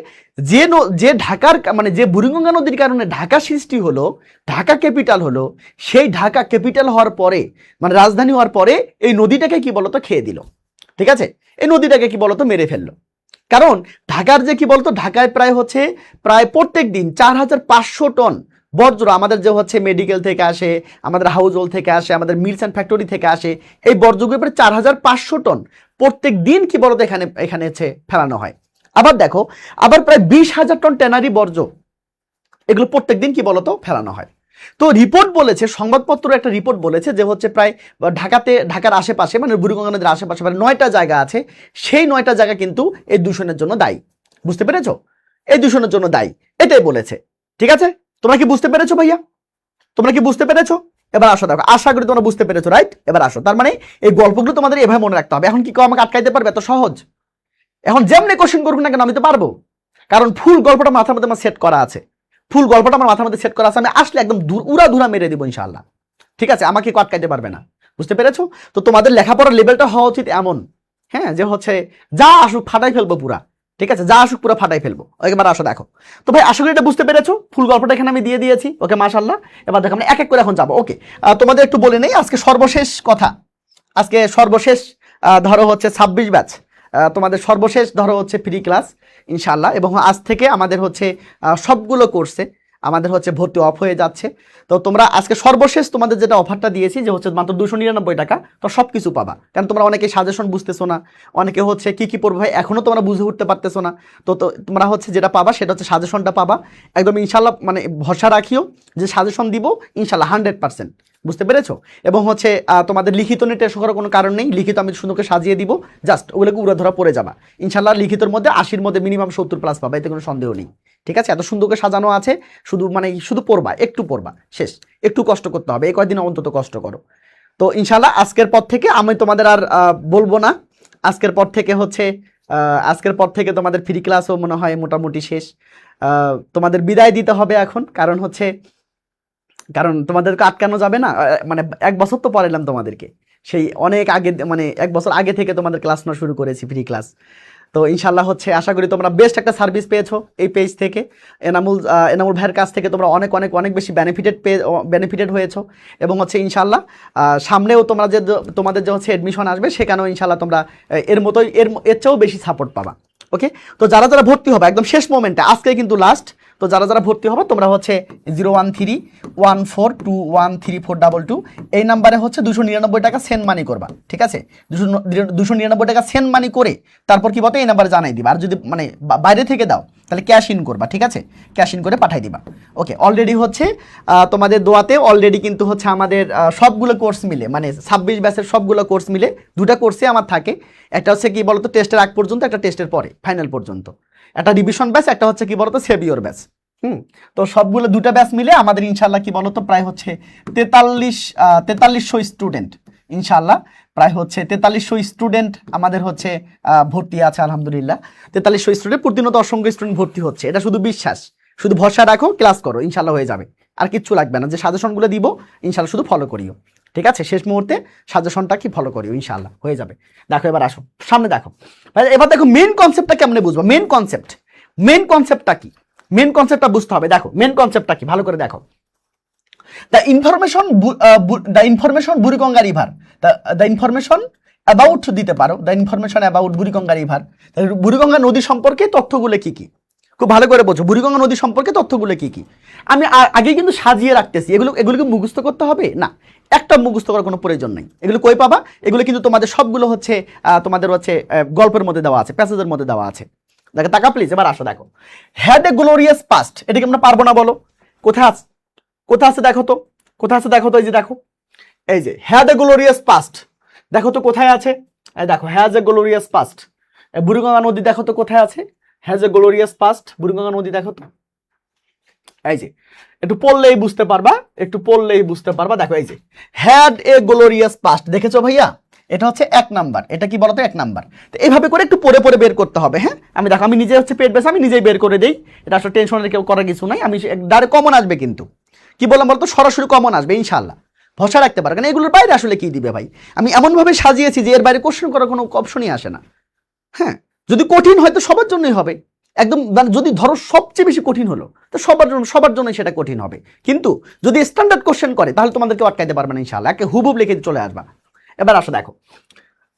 A: যে ঢাকার মানে যে বুড়িগঙ্গা নদীর কারণে ঢাকা সৃষ্টি হলো, ঢাকা ক্যাপিটাল হলো, সেই ঢাকা ক্যাপিটাল হওয়ার পরে মানে রাজধানী হওয়ার পরে এই নদীটাকে কি বলতো খেয়ে দিল, ঠিক আছে, এই নদীটাকে কি বলতো মেরে ফেললো। কারণ ঢাকার যে কি বলতো, ঢাকায় প্রায় প্রত্যেক দিন 4500 টন বর্জ্য আমাদের যে হচ্ছে মেডিকেল থেকে আসে, আমাদের হাউস হোল্ড থেকে আসে, আমাদের মিলস অ্যান্ড ফ্যাক্টরি থেকে আসে, এই বর্জ্যগুলো প্রায় 4500 টন প্রত্যেক দিন কি বলতো এখানে হচ্ছে ফেলানো হয়। আবার দেখো, আবার প্রায় 20,000 টন ট্যানারি বর্জ্য, এগুলো প্রত্যেক দিন কি বলতো ফেলানো হয়। তো রিপোর্ট বলেছে, সংবাদপত্র একটা রিপোর্ট বলেছে যে হচ্ছে প্রায় ঢাকার আশেপাশে মানে বুড়িগঙ্গা নদীর আশেপাশে মানে 9টা জায়গা আছে, সেই 9টা জায়গা কিন্তু এই দূষণের জন্য দায়ী। বুঝতে পেরেছো? এই দূষণের জন্য দায়ী, এটাই বলেছে। ঠিক আছে, তোমরা কি বুঝতে পেরেছো ভাইয়া? তোমরা কি বুঝতে পেরেছো? এবার আসো, দেখো, আশা করি তোমরা বুঝতে পেরেছো, রাইট? এবার আসো, তার মানে এই গল্পগুলো তোমাদের এভাবে মনে রাখতে হবে। এখন কি কেউ আমাকে আটকাইতে পারবে? এত সহজ। এখন যেমনি কোশ্চেন করুক না কেন আমি তো পারবো, কারণ ফুল গল্পটা মাথার মধ্যে আমার সেট করা আছে, আমি আসলে একদম উড়া মেরে দিব ইনশাআল্লাহ। ঠিক আছে, আমাকে কেউ আটকাইতে পারবে না। বুঝতে পেরেছো? তো তোমাদের লেখাপড়ার লেভেলটা হওয়া উচিত এমন, হ্যাঁ, যে হচ্ছে যা আসুক ফাটাই ফেলবো পুরা, ঠিক আছে, যা আসুক পুরো ফাটাই ফেলবো। এবার আসো দেখো। তো ভাই আশা করি এটা বুঝতে পেরেছো, ফুল গল্পটা এখানে আমি দিয়ে দিয়েছি। ওকে মাশাআল্লাহ। এবার দেখো আমরা এক এক করে এখন যাবো। ওকে, তোমাদের একটু বলে নেই আজকে সর্বশেষ কথা, আজকে সর্বশেষ ধরো হচ্ছে 26 ব্যাচ, তোমাদের সর্বশেষ ধরো হচ্ছে ফ্রি ক্লাস ইনশাআল্লাহ। এবং আজ থেকে আমাদের হচ্ছে সবগুলো কোর্সে আমাদের হচ্ছে ভর্তি অফ হয়ে যাচ্ছে। তো তোমরা আজকে সর্বশেষ তোমাদের যেটা অফারটা দিয়েছি যে হচ্ছে মাত্র 299 টাকা, তো সব কিছু পাবা। কারণ তোমরা অনেকে সাজেশন বুঝতেছো না, অনেকে হচ্ছে কি পড়বে ভাই এখনও তোমরা বুঝে উঠতে পারতেছো না। তো তোমরা হচ্ছে যেটা পাবা সেটা হচ্ছে সাজেশনটা পাবা একদম ইনশাল্লাহ। মানে ভরসা রাখিও যে সাজেশন দিব ইনশাল্লাহ 100%, বুঝতে পেরেছো? এবং হচ্ছে তোমাদের লিখিত নিয়ে টেস্ট করার কোনো কারণ নেই, লিখিত আমি সুন্দর করে সাজিয়ে দিব, জাস্ট ওগুলোকে উড়ে ধরা পড়ে যাবা ইনশাল্লাহ। লিখিতর মধ্যে 80-র মধ্যে মিনিমাম 70+ পাবা, এতে কোনো সন্দেহ নেই। ঠিক আছে, এত সুন্দর করে সাজানো আছে, শুধু পড়বা, একটু পড়বা, শেষ। একটু কষ্ট করতে হবে, এই কয়েকদিন অন্তত কষ্ট করো। তো ইনশাল্লাহ আজকের পর থেকে আমি তোমাদের আর বলবো না। আজকের পর থেকে তোমাদের ফ্রি ক্লাসও মনে হয় মোটামুটি শেষ। তোমাদের বিদায় দিতে হবে এখন, কারণ তোমাদেরকে আটকানো যাবে না। মানে 1 বছর তো পড়াইলাম তোমাদেরকে, সেই অনেক আগে, মানে 1 বছর আগে থেকে তোমাদের ক্লাস নেওয়া শুরু করেছি, ফ্রি ক্লাস। তো ইনশাল্লাহ হচ্ছে আশা করি তোমরা বেস্ট একটা সার্ভিস পেয়েছো এই পেজ থেকে। এনামুল ভাইয়ের কাছ থেকে তোমরা অনেক অনেক অনেক বেশি বেনিফিটেড হয়েছো। এবং হচ্ছে ইনশাল্লাহ সামনেও তোমাদের যে হচ্ছে এডমিশন আসবে সেখানেও ইনশাল্লাহ তোমরা এর চেয়েও বেশি সাপোর্ট পাবা। ওকে, তো যারা ভর্তি হবে একদম শেষ মোমেন্টে, আজকে কিন্তু লাস্ট, তো যারা ভর্তি হবে তোমরা হচ্ছে 01314213422 এই নাম্বারে হচ্ছে 299 টাকা সেন্ড মানি করবা। ঠিক আছে, 299 টাকা সেন্ড মানি করে তারপর কি বলতো এই নাম্বারে জানাই দিবা। আর যদি মানে বাইরে থেকে দাও তাহলে ক্যাশ ইন করবা। ঠিক আছে, ক্যাশ ইন করে পাঠাই দিবা। ওকে, অলরেডি হচ্ছে তোমাদের দোয়াতে অলরেডি কিন্তু হচ্ছে আমাদের সবগুলো কোর্স মিলে, মানে 26 ব্যাচের সবগুলো কোর্স মিলে 2টা কোর্সে আমার থাকে। একটা হচ্ছে কি বলতো টেস্টের আগ পর্যন্ত, একটা টেস্টের পরে ফাইনাল পর্যন্ত, একটা রিভিশন ব্যাচ, একটা হচ্ছে কি বলতো সেভিওর ব্যাচ। তো সবগুলো 2টা ব্যাচ মিলে আমাদের ইনশাল্লাহ কি বলতো প্রায় হচ্ছে 4300 স্টুডেন্ট ইনশাল্লাহ, প্রায় হচ্ছে 4300 স্টুডেন্ট আমাদের হচ্ছে ভর্তি আছে আলহামদুলিল্লাহ। 4300 স্টুডেন্ট, প্রতিনিয়ত অসংখ্য স্টুডেন্ট ভর্তি হচ্ছে। এটা শুধু বিশ্বাস, শুধু ভরসা রাখো, ক্লাস করো, ইনশাল্লাহ হয়ে যাবে। আর কিচ্ছু লাগবে না, যে সাজেশনগুলো দিব ইনশাল্লাহ শুধু ফলো করিও। ঠিক আছে, শেষ মুহূর্তে সাজেশনটা কি ফলো করিও, ইনশাল্লাহ হয়ে যাবে। দেখো এবার আসো সামনে, দেখো এবার দেখো মেন কনসেপ্টটা কেমনে বুঝবো। মেন কনসেপ্টটা কি, মেন কনসেপ্টটা বুঝতে হবে। দেখো মেন কনসেপ্টটা কি ভালো করে দেখো। The information Buriganga river, the information about দিতে পারো, the information about Buriganga river. Buriganga নদী সম্পর্কে তথ্যগুলো কি কি, খুব ভালো করে বোঝো। বুড়িগঙ্গা নদী সম্পর্কে তথ্যগুলো কি কি আমি আগে কিন্তু সাজিয়ে রাখতেছি। এগুলোকে মুখস্থ করতে হবে না, একটা মুখস্থ করার কোনো প্রয়োজন নেই। এগুলো কই পাবা? এগুলো কিন্তু তোমাদের সবগুলো হচ্ছে তোমাদের হচ্ছে গল্পের মধ্যে দেওয়া আছে, প্যাসেজের মধ্যে দেওয়া আছে। দেখো টাকা প্লিজ, এবার আসো দেখো। হ্যাড এ গ্লোরিয়াস পাস্ট, এটাকে আমরা পারবো না বলো? কোথায় আছে দেখো তো, এই যে দেখো, এই যে হ্যাড এ গ্লোরিয়াস পাস্ট, দেখো তো কোথায় আছে? এই দেখো has a glorious past. Buriganga নদী দেখো তো কোথায় আছে? Has a glorious past, Buriganga নদী দেখো তো। এই যে একটু পড়লেই বুঝতে পারবা, দেখো এই যে হ্যাড এ গ্লোরিয়াস পাস্ট, দেখেছো ভাইয়া? এটা হচ্ছে 1 নাম্বার। এটা কি বলতো 1 নাম্বার। তো এইভাবে করে একটু পড়ে বের করতে হবে। হ্যাঁ, আমি নিজে হচ্ছে পেট বেস আমি নিজেই বের করে দেই, এটা আসলে টেনশনের কেউ করার কিছু নাই। আমি ডাইরেক্ট কমন আসবে, কিন্তু কি বললাম বলতো, সরাসরি কমন আসবে ইনশাল্লাহ, ভরসা রাখতে পারো। কারণ এগুলোর বাইরে আসলে কি দিবে ভাই, আমি এমনভাবে সাজিয়েছি যে এর বাইরে কোশ্চেন করার কোনো অপশনই আসে না। হ্যাঁ, যদি কঠিন হয় তো সবার জন্যই হবে একদম, যদি ধরো সবচেয়ে বেশি কঠিন হলো তো সবার জন্যই সেটা কঠিন হবে। কিন্তু যদি স্ট্যান্ডার্ড কোশ্চেন করে তাহলে তোমাদেরকে আটকাইতে পারবে না ইনশাআল্লাহ, একে হুবহুব লিখে চলে আসবা। এবার আসো দেখো,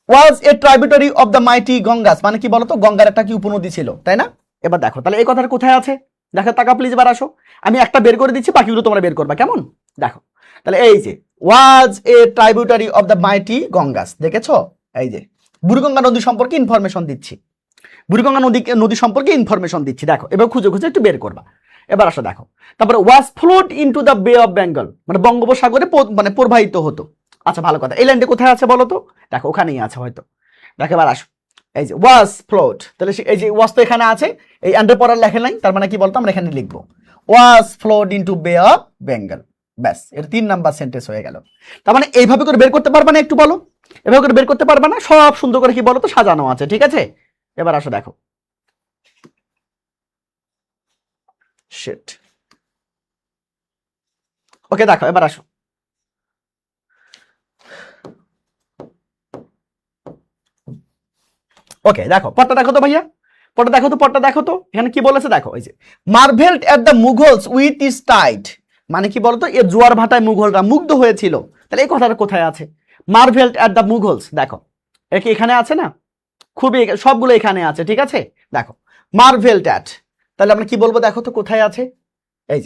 A: ওয়াজ a tributary of the mighty Ganges, মানে কি বলতো, গঙ্গার একটা কি উপনদী ছিল, তাই না? এবার দেখো তাহলে এই কথাটা কোথায় আছে, দেখো টাকা প্লিজ। এবার আসো, আমি একটা বের করে দিচ্ছি, বাকিগুলো তোমরা বের করবা, কেমন? দেখো তাহলে এই যে ওয়াজ a tributary of the mighty Ganges, দেখেছো? এই যে বুড়িগঙ্গা নদী সম্পর্কে ইনফরমেশন দিচ্ছি, নদী সম্পর্কে ইনফরমেশন দিচ্ছি। দেখো এবার খুঁজে একটু বের করবা। এবার আসো দেখো, তারপরে ওয়াজ flood into the bay of Bengal, মানে বঙ্গোপসাগরে মানে প্রবাহিত হতো। আচ্ছা ভালো কথা, এই লাইনটা কোথায় আছে বলো তো? দেখো ওখানেই আছে হয়তো। দেখো এবার আসো, এই যে ওয়াজ ফ্লোড, তাহলে এই যে ওয়াজ তো এখানে আছে, এই আন্ডার পড়ার লেখা নাই, তার মানে কি বলতো আমরা এখানে লিখবো ওয়াজ ফ্লোড ইনটু বে অফ বেঙ্গল। ব্যাস, এটা 3 নাম্বার সেন্টেন্স হয়ে গেল। তার মানে এইভাবে করে বের করতে পারবা না? একটু বলো, এভাবে করে বের করতে পারবা না? সব সুন্দর করে কি বলো তো সাজানো আছে, ঠিক আছে? এবার আসো দেখো, শিট, ওকে দেখো এবার আসো, ওকে দেখো পড়টা দেখো তো ভাইয়া, পরটা দেখো তো এখানে কি বলেছে দেখো, এই যে marvelled at the Mughals with is tide, মানে কি বলতো এর জোয়ার ভাটায় মুঘলরা মুগ্ধ হয়েছিল। তাহলে এই কথাটা কোথায় আছে? মার্ভেলড এট দ্য মুঘলস, দেখো এটা কি এখানে আছে না? খুবই সবগুলো এখানে আছে, ঠিক আছে। দেখো মার্ভেলড এট, তাহলে আমরা কি বলবো দেখো তো কোথায় আছে? এই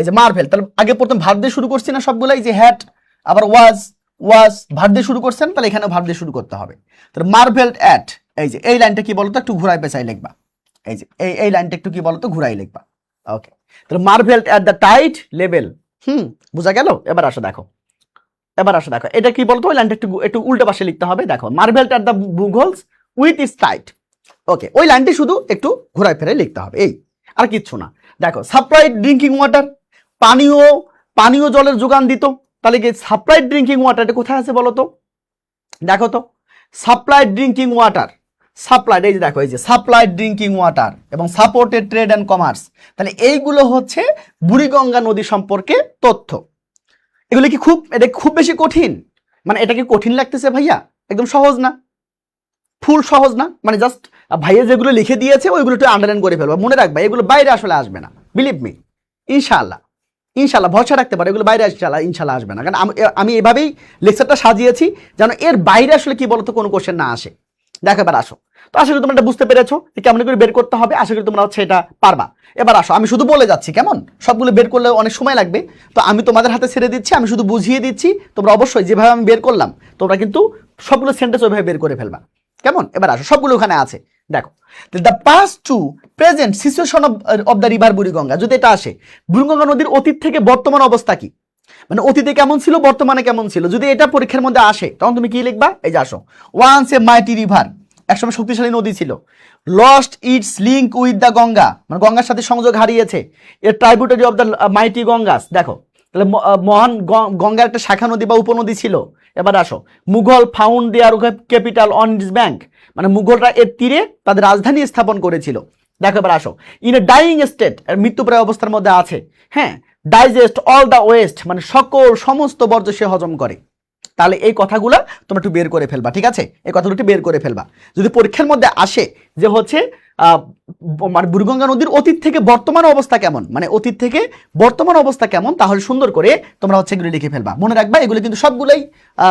A: যে মার্ভেল, তাহলে আগে প্রথম ভার্ব দিয়ে শুরু করছি না সবগুলাই, যে হ্যাড আবার ওয়াজ ভার্ব দিয়ে শুরু করছেন, তাহলে এখানে ভার্ব দিয়ে শুরু করতে হবে। তাহলে মার্ভেলড এট, এই যে এই লাইনটা কি বলতো একটু ঘুরাই পেঁচাই লিখবা, এই যে এই লাইনটা একটু কি বলতো ঘুরাই লিখবা। ওকে, তাহলে marvelled at the tight level, বোঝা গেল। এবার আসো দেখো এটা কি বলতো, ওই লাইনটা একটু উল্টো পাশে লিখতে হবে। দেখো marvelled at the Mughals with its tide, okay, ওই লাইনটি শুধু একটু ঘুরাই ফেরে লিখতে হবে, এই আর কিচ্ছু না। দেখো সাপ্লাইড ড্রিঙ্কিং ওয়াটার, পানীয় জলের যোগান দিত, তাহলে কি সাপ্লাইড ড্রিঙ্কিং ওয়াটার এটা কোথায় আছে বলো তো? দেখো তো সাপ্লাইড ড্রিঙ্কিং ওয়াটার, সাপ্লাইড, এই যে দেখো এই যে সাপ্লাইড ড্রিঙ্কিং ওয়াটার এবং সাপোর্টেড ট্রেড অ্যান্ড কমার্স, তাহলে এইগুলো হচ্ছে বুড়িগঙ্গা নদী সম্পর্কে তথ্য। এগুলো কি এটা খুব বেশি কঠিন? মানে এটা কি কঠিন লাগতেছে ভাইয়া? একদম সহজ না, ফুল সহজ না, মানে জাস্ট ভাইয়া যেগুলো লিখে দিয়েছে ওইগুলো একটু আন্ডারলাইন করে ফেলবো, মনে রাখবা এগুলো বাইরে আসলে আসবে না, বিলিভ মি, ইনশাআল্লাহ ভরসা রাখতে পারো, এগুলো বাইরে ইনশাআল্লাহ আসবে না। কারণ আমি এভাবেই লেকচারটা সাজিয়েছি যেন এর বাইরে আসলে কি বলতো কোনো কোশ্চেন না আসে। দেখো এবার আসো, তো আশা করি তোমরা এটা বুঝতে পেরেছো কেমন করে বের করতে হবে, আশা করি তোমরা হচ্ছে এটা পারবা। এবার আসো, আমি শুধু বলে যাচ্ছি, কেমন সবগুলো বের করলে অনেক সময় লাগবে, তো আমি তোমাদের হাতে ছেড়ে দিচ্ছি, আমি শুধু বুঝিয়ে দিচ্ছি, তোমরা অবশ্যই যেভাবে আমি বের করলাম তোমরা কিন্তু সবগুলো সেন্টেন্স ওইভাবে বের করে ফেলবা, কেমন। এবার আসো, সবগুলো ওখানে আছে, দেখো the past to present situation of the river Buriganga, যদি এটা আসে বুড়িগঙ্গা নদীর অতীত থেকে বর্তমান অবস্থা কি, মানে অতীতে কেমন ছিল বর্তমানে কেমন ছিল, যদি এটা পরীক্ষার মধ্যে আসে তখন তুমি কি লিখবা? এই যে আসো, ওয়ান্স এ মাইটি রিভার, একসময় শক্তিশালী নদী ছিল, lost it's link with the Ganga, মানে গঙ্গার সাথে সংযোগ হারিয়েছে, এর ট্রাইবিউটারি অফ দ্য মাইটি গঙ্গাস, দেখো তাহলে মহান গঙ্গার একটা শাখা নদী বা উপনদী ছিল। এবার আসো, Mughal found their capital on its bank, মানে মুঘলরা এর তীরে তাদের রাজধানী স্থাপন করেছিল। দেখো এবার আসো, ইন এ ডাইং স্টেট, মৃত্যুপ্রায় অবস্থার মধ্যে আছে, হ্যাঁ, ডাইজেস্ট অল দ্য ওয়েস্ট, মানে সমস্ত বর্জ্য সে হজম করে। তাহলে এই কথাগুলো তোমরা একটু বের করে ফেলবা, ঠিক আছে, এই কথাগুলো একটু বের করে ফেলবা। যদি পরীক্ষার মধ্যে আসে যে হচ্ছে মানে বুড়িগঙ্গা নদীর অতীত থেকে বর্তমান অবস্থা কেমন, মানে অতীত থেকে বর্তমান অবস্থা কেমন, তাহলে সুন্দর করে তোমরা হচ্ছে এগুলো লিখে ফেলবা। মনে রাখবা এগুলো কিন্তু সবগুলোই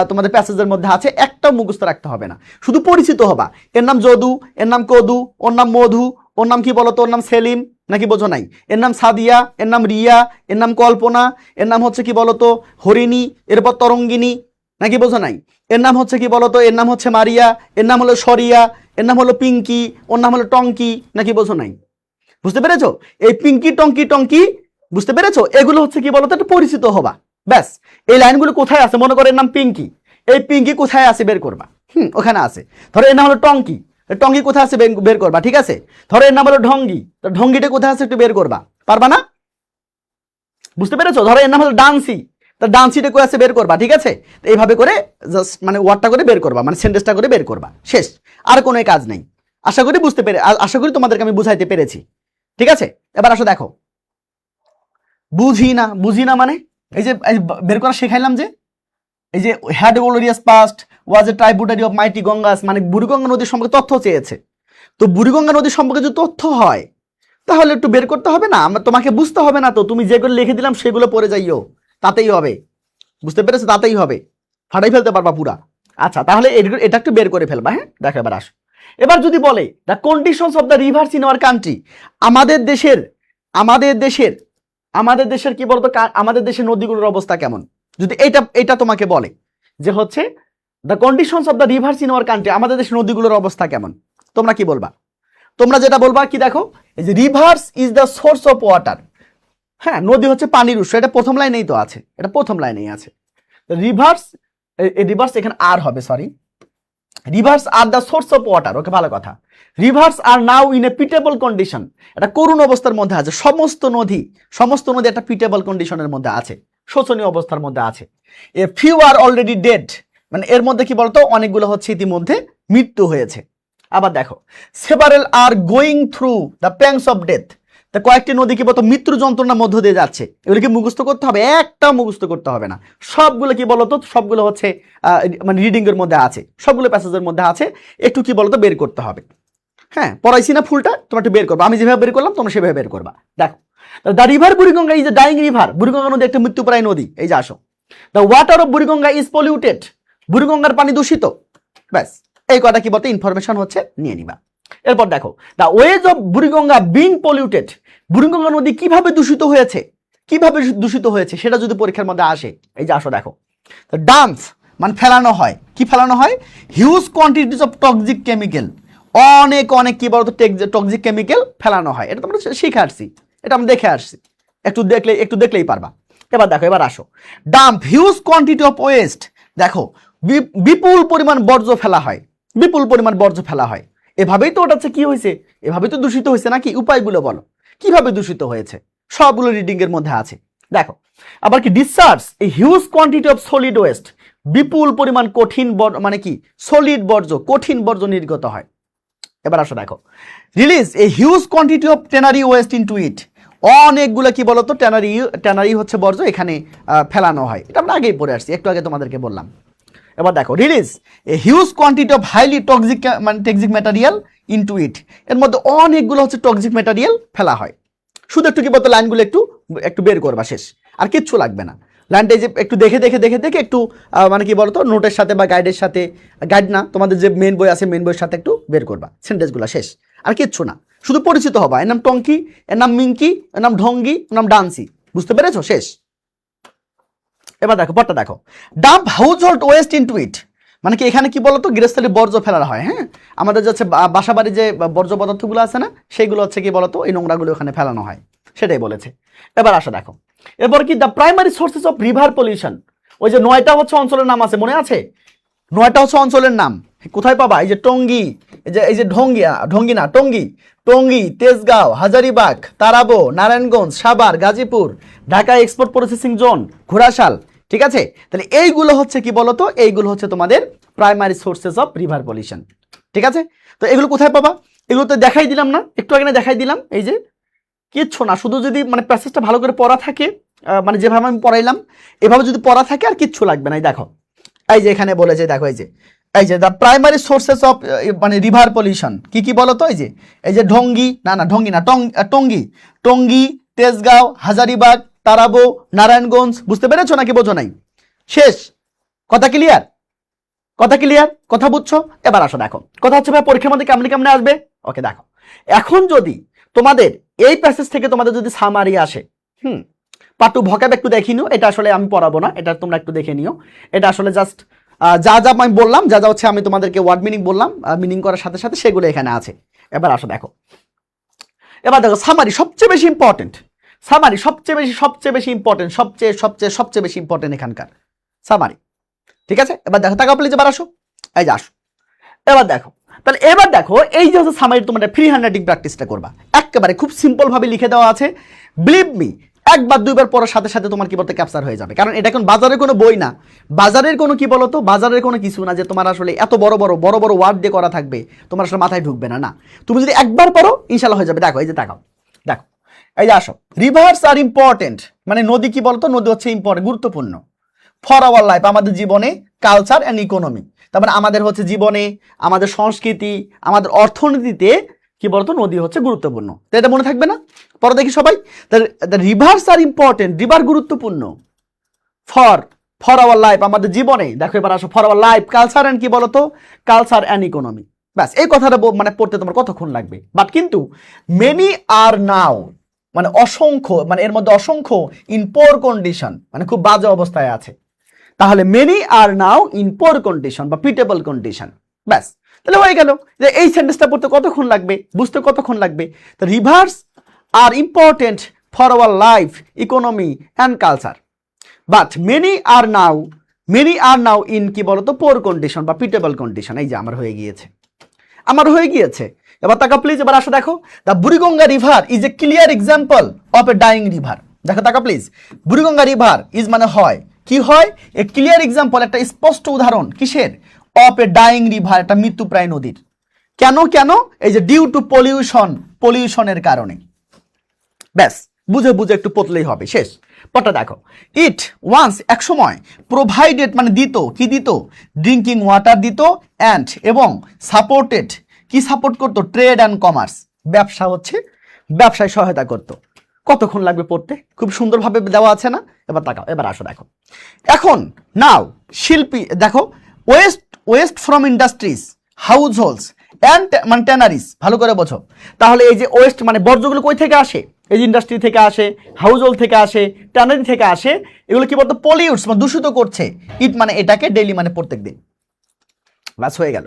A: তোমাদের প্যাসেজের মধ্যে আছে, একটাও মুখস্থ রাখতে হবে না, শুধু পরিচিত হবা। এর নাম যদু, এর নাম কদু, ওর নাম মধু, ওর নাম কি বলতো, ওর নাম সেলিম, নাকি বোঝো নাই? এর নাম সাদিয়া, এর নাম রিয়া, এর নাম কল্পনা, এর নাম হচ্ছে কি বলতো হরিণী, এরপর তরঙ্গিনী, নাকি বোঝো নাই? এর নাম হচ্ছে কি বলতো, এর নাম হচ্ছে মারিয়া, এর নাম হলো সরিয়া, এর নাম হলো পিঙ্কি, ওর নাম হলো টঙ্কি, নাকি বোঝো নাই? বুঝতে পেরেছো? এই পিঙ্কি টঙ্কি বুঝতে পেরেছো? এগুলো হচ্ছে কি বলতো একটু পরিচিত হবা, ব্যাস। এই লাইনগুলো কোথায় আছে মনে করো, এর নাম পিঙ্কি, এই পিঙ্কি কোথায় আছে বের করবা, ওখানে আছে। ধরো এর নাম হলো টঙ্কি, টঙ্কি কোথায় আছে বের করবা, ঠিক আছে। ধরো এর নাম হলো ঢঙ্গি, তো ঢঙ্গিটা কোথায় আছে একটু বের করবা, পারবা না? বুঝতে পেরেছো? ধরো এর নাম হলো ডান্সি, তা ডান্সিটা কোথায় আছে বের করবা, ঠিক আছে। তো এইভাবে করে জাস্ট মানে ওয়ার্ডটা করে বের করবা, মানে সেন্টেন্সটা করে বের করবা, শেষ, আর কোনো কাজ নেই। আশা করি আশা করি তোমাদেরকে আমি বুঝাইতে পেরেছি, ঠিক আছে। এবার আসো দেখো, বুঝি না মানে এই যে বের করা শেখাইলাম যে এই যে had glorious past was a tributary of mighty Ganges, মানে বুড়িগঙ্গা নদীর সম্পর্কে তথ্য চেয়েছে। তো বুড়িগঙ্গা নদীর সম্পর্কে যদি তথ্য হয় তাহলে একটু বের করতে হবে না, তোমাকে বুঝতে হবে না, তো তুমি যেগুলো লিখে দিলাম সেগুলো পড়ে যাইও, তাতেই হবে। বুঝতে পেরেছো? তাতেই হবে, ফাটাই ফেলতে পারবা পুরা। আচ্ছা, তাহলে এটা একটু বের করে ফেলবা, হ্যাঁ। দেখো এবার আসো, এবার যদি বলে the conditions of the rivers in our country, আমাদের দেশের কি বলতো, আমাদের দেশের নদীগুলোর অবস্থা কেমন, যদি এটা তোমাকে বলে যে হচ্ছে the conditions of the rivers in our country, আমাদের দেশের নদীগুলোর অবস্থা কেমন, তোমরা কি বলবা? তোমরা যেটা বলবা কি দেখো, এই যে rivers is the source of water, হ্যাঁ, নদী হচ্ছে পানির উৎস, এটা প্রথম লাইনেই তো আছে, এটা প্রথম লাইনেই আছে। রিভার্স এখানে আর হবে, sorry, rivers are the source of water, okay, ভালো কথা। Rivers are now in a pitiable condition, এটা করুণ অবস্থার মধ্যে আছে, সমস্ত নদী একটা পিটেবল কন্ডিশনের মধ্যে আছে, শোচনীয় অবস্থার মধ্যে আছে। A few are already dead, মানে এর মধ্যে কি বলতো অনেকগুলো হচ্ছে ইতিমধ্যে মৃত্যু হয়েছে। আবার দেখো, several are going through the pangs of death, তা কয়েকটি নদী কি বলতো মৃত্যুর যন্ত্রণার মধ্য দিয়ে যাচ্ছে, এগুলোকে মুখস্থ করতে হবে, একটা মুখস্থ করতে হবে না, সবগুলো কি বলতো, সবগুলো হচ্ছে মানে রিডিং এর মধ্যে আছে, সবগুলো প্যাসেজের মধ্যে আছে, একটু কি বলতো বের করতে হবে, হ্যাঁ, পড়াইছি না ফুলটা, তোমরা একটু বের করবা, আমি যেভাবে বের করলাম তোমরা সেভাবে বের করবা। দেখো, the river Buriganga is a dying river, Buriganga নদী একটা মৃত্যুপ্রায় নদী। এই যে আসো, the water of Buriganga is polluted, বুড়িগঙ্গার পানি দূষিত। ব্যাস, এই কটা কি বলতে ইনফরমেশন হচ্ছে নিয়ে নিবা। এরপর দেখো, the ways of Buriganga being polluted, Buriganga নদী কিভাবে দূষিত হয়েছে, কিভাবে দূষিত হয়েছে সেটা যদি পরীক্ষার মধ্যে আসে। এই যে আসো দেখো, ডাম্প মানে ফেলানো হয়, কি ফেলানো হয়, huge quantities of toxic chemical, অনেক অনেক কি বলতো টক্সিক কেমিক্যাল ফেলানো হয়। এটা তোমরা শিখে আসছি, এটা আমরা দেখে আসছি, একটু দেখলেই পারবা। এবার দেখো, এবার আসো, dump huge quantity of West, দেখো বিপুল পরিমাণ বর্জ্য ফেলা হয়, বিপুল পরিমাণ বর্জ্য ফেলা হয়। এভাবেই তো ওটা হচ্ছে কি হয়েছে, এভাবেই তো দূষিত হয়েছে নাকি, উপায়গুলো বলো কিভাবে দূষিত হয়েছে, সবগুলো রিডিং এর মধ্যে আছে। দেখো, আবার কি discharge a huge quantity of solid waste, বিপুল পরিমাণ কঠিন মানে কি সলিড বর্জ্য, কঠিন বর্জ্য নির্গত হয়। এবার আসো দেখো, release A huge quantity of tannery West into ইট, অনেকগুলো কি বলতো ট্যানারি হচ্ছে বর্জ্য এখানে ফেলানো হয়। এটা আমরা আগেই পড়ে আসছি, একটু আগে তোমাদেরকে বললাম। এবার দেখো, release A huge quantity of highly toxic মানে টক্সিক ম্যাটেরিয়াল ইনটু ইট, এর মধ্যে অনেকগুলো হচ্ছে টক্সিক ম্যাটেরিয়াল ফেলা হয়। শুধু একটু কি বলতো লাইনগুলো একটু বের করবা, শেষ, আর কিচ্ছু লাগবে না। লাইনটা যে একটু দেখে একটু মানে কি বলতো নোটের সাথে বা গাইডের সাথে, গাইড না তোমাদের যে মেন বই আছে মেন বইয়ের সাথে একটু বের করবা সেন্টেন্সগুলো, শেষ, আর কিচ্ছু না। শুধু পরিচিত হবা, এর নাম টঙ্কি, এর নাম মিঙ্কি, এর নাম ঢঙ্গি, এর নাম ডান্সি, বুঝতে পেরেছো, শেষ। এবার দেখো পরটা দেখো, dump house hold West into ইট, মানে কি এখানে কি বলতো গৃহস্থলী বর্জ্য ফেলা হয়। হ্যাঁ, আমাদের যাচ্ছে বাসা বাড়ি যে বর্জ্য পদার্থগুলো আছে না, সেইগুলো হচ্ছে কি বলতো এই নোংরাগুলো ওখানে ফেলানো হয়, সেটাই বলেছে। এবার আসো দেখো, এরপর কি the primary sources of river pollution, ওই যে 9টা হচ্ছে অঞ্চলের নাম আছে, মনে আছে 9টা হচ্ছে অঞ্চলের নাম, কোথায় পাবা, এই যে টঙ্গী, এই যে ঢঙ্গি না Tongi, Tejgaon, Hazaribagh, Tarabo, Narayanganj, Savar, Gazipur, Dhaka export processing zone, Ghorashal. ঠিক আছে, তাহলে এইগুলো হচ্ছে কি বলতো, এইগুলো হচ্ছে তোমাদের primary sources of river pollution. ঠিক আছে, তো এগুলো কোথায় পাবা, এগুলো তো দেখাই দিলাম না, একটু আগে না দেখাই দিলাম। এই যে কিচ্ছু না, শুধু যদি মানে প্যাসেজটা ভালো করে পড়া থাকে, মানে যেভাবে আমি পড়াইলাম এভাবে যদি পড়া থাকে আর কিচ্ছু লাগবে না। দেখো, এই যে এখানে বলেছে, দেখো এই যে দ্য প্রাইমারি সোর্সেস অফ মানে রিভার পলিউশন কি কি বলো তো, এই যে ঢঙ্গি না টঙ্গী, তেজগাঁও, হাজারিবাগ, তারাবো, নারায়ণগঞ্জ, বুঝতে পেরেছো নাকি বোঝো নাই, শেষ, কথা ক্লিয়ার, কথা বুঝছো। এবার আসো দেখো, কথা হচ্ছে ভাই পরীক্ষার মধ্যে কেমনে আসবে। ওকে দেখো, এখন যদি তোমাদের এই প্যাসেজ থেকে তোমাদের যদি সামারি আসে, পার্ট 2 ভোকাব একটু দেখে নিও, এটা আসলে আমি পড়াবো না, এটা তোমরা একটু দেখে নিও। এটা আসলে জাস্ট যা আমি বললাম, যা হচ্ছে আমি তোমাদেরকে ওয়ার্ড মিনিং বললাম, মিনিং করার সাথে সাথে সেগুলো এখানে আছে। এবার আসো দেখো, সামারি সবচেয়ে বেশি ইম্পর্টেন্ট, সামারি সবচেয়ে বেশি ইম্পর্টেন্ট এখানকার সামারি। ঠিক আছে, এবার দেখো, টাকা প্লিজ, এবার আসো, এই যে আসো, এবার দেখো এই যে হচ্ছে সামারি, তোমরা ফ্রি হ্যান্ড রাইটিং প্র্যাকটিসটা করবা, একেবারে খুব সিম্পল ভাবে লিখে দেওয়া আছে। বিলিভ মি, একবার দুইবার পড়ার সাথে সাথে তোমার কি বলতে ক্যাপচার হয়ে যাবে, কারণ এটা এখন বাজারের কোনো বই না, বাজারের কোনো কি বলতো, বাজারের কোনো কিছু না যে তোমার আসলে এত বড় বড় ওয়ার্ড দিয়ে করা থাকবে, তোমার আসলে মাথায় ঢুকবে না। তুমি যদি একবার পড়ো ইনশাল্লাহ হয়ে যাবে। দেখো, এই যে দেখো, এই যে আসো, রিভার্স আর ইম্পর্টেন্ট, মানে নদী কি বলতো, নদী হচ্ছে ইম্পর্টেন্ট, গুরুত্বপূর্ণ ফর আওয়ার লাইফ, আমাদের জীবনে, কালচার অ্যান্ড ইকোনমি, তারপরে আমাদের হচ্ছে জীবনে, আমাদের সংস্কৃতি, আমাদের অর্থনীতিতে কি বলতো নদী হচ্ছে গুরুত্বপূর্ণ। তো এটা মনে থাকবে না, পরে দেখি সবাই, রিভার্স আর ইম্পর্টেন্ট, রিভার গুরুত্বপূর্ণ ফর আওয়ার লাইফ, আমাদের জীবনে। দেখো এবার আসো, for our life, culture and কি বলতো, কালচার অ্যান্ড ইকোনমি। ব্যাস, এই কথাটা মানে পড়তে তোমার কতক্ষণ লাগবে, বাট কিন্তু মেনি আর নাও মানে অসংখ্য, মানে এর মধ্যে অসংখ্য ইন পোর কন্ডিশন, মানে খুব বাজে অবস্থায় আছে। তাহলে many are now in poor condition বা পিটেবল কন্ডিশন, ব্যাস, তাহলে হয়ে গেল যে এই সেন্টেন্সটা পড়তে কতক্ষণ লাগবে, বুঝতে কতক্ষণ লাগবে। তো rivers are important for our life, economy and culture, but many are now in কি বলতো পোর কন্ডিশন বা পিটেবল কন্ডিশন। এই যে আমার হয়ে গিয়েছে। এবার তাকা প্লিজ, এবার আসো দেখো, the Buriganga river is a clear example of A dying river. দেখো তাকা প্লিজ, বুড়িগঙ্গা রিভার ইজ মানে হয়, কি হয়, এ ক্লিয়ার এক্সাম্পল, একটা স্পষ্ট উদাহরণ, কিসের, অফ এ ডাইং রিভার, একটা মৃত্যুপ্রায় নদীর। কেন, এই যে ডিউ টু পলিউশনের কারণে। ব্যাস, বুঝে একটু পতলেই হবে, শেষ। পটা দেখো, ইট ওয়ান্স, এক সময়, প্রোভাইডেড মানে দিত, কি দিত, ড্রিঙ্কিং ওয়াটার দিত, অ্যান্ড এবং সাপোর্টেড কি সাপোর্ট করতো? ট্রেড অ্যান্ড কমার্স, ব্যবসা হচ্ছে ব্যবসায় সহায়তা করতো। কতক্ষণ লাগবে পড়তে? খুব সুন্দরভাবে দেওয়া আছে না? এবার তাকাও, এবার আসো দেখো। এখন নাও শিল্পী দেখো, West from industries, house holds and মানে ট্যানারিস, ভালো করে বোঝো। তাহলে এই যে ওয়েস্ট মানে বর্জ্যগুলো কই থেকে আসে? এই যে ইন্ডাস্ট্রি থেকে আসে, হাউস হোল্ড থেকে আসে, ট্যানারি থেকে আসে। এগুলো কি বলতো? পলিউটস মানে দূষিত করছে। ইট মানে এটাকে, ডেইলি মানে প্রত্যেক দিন। ব্যাস হয়ে গেল।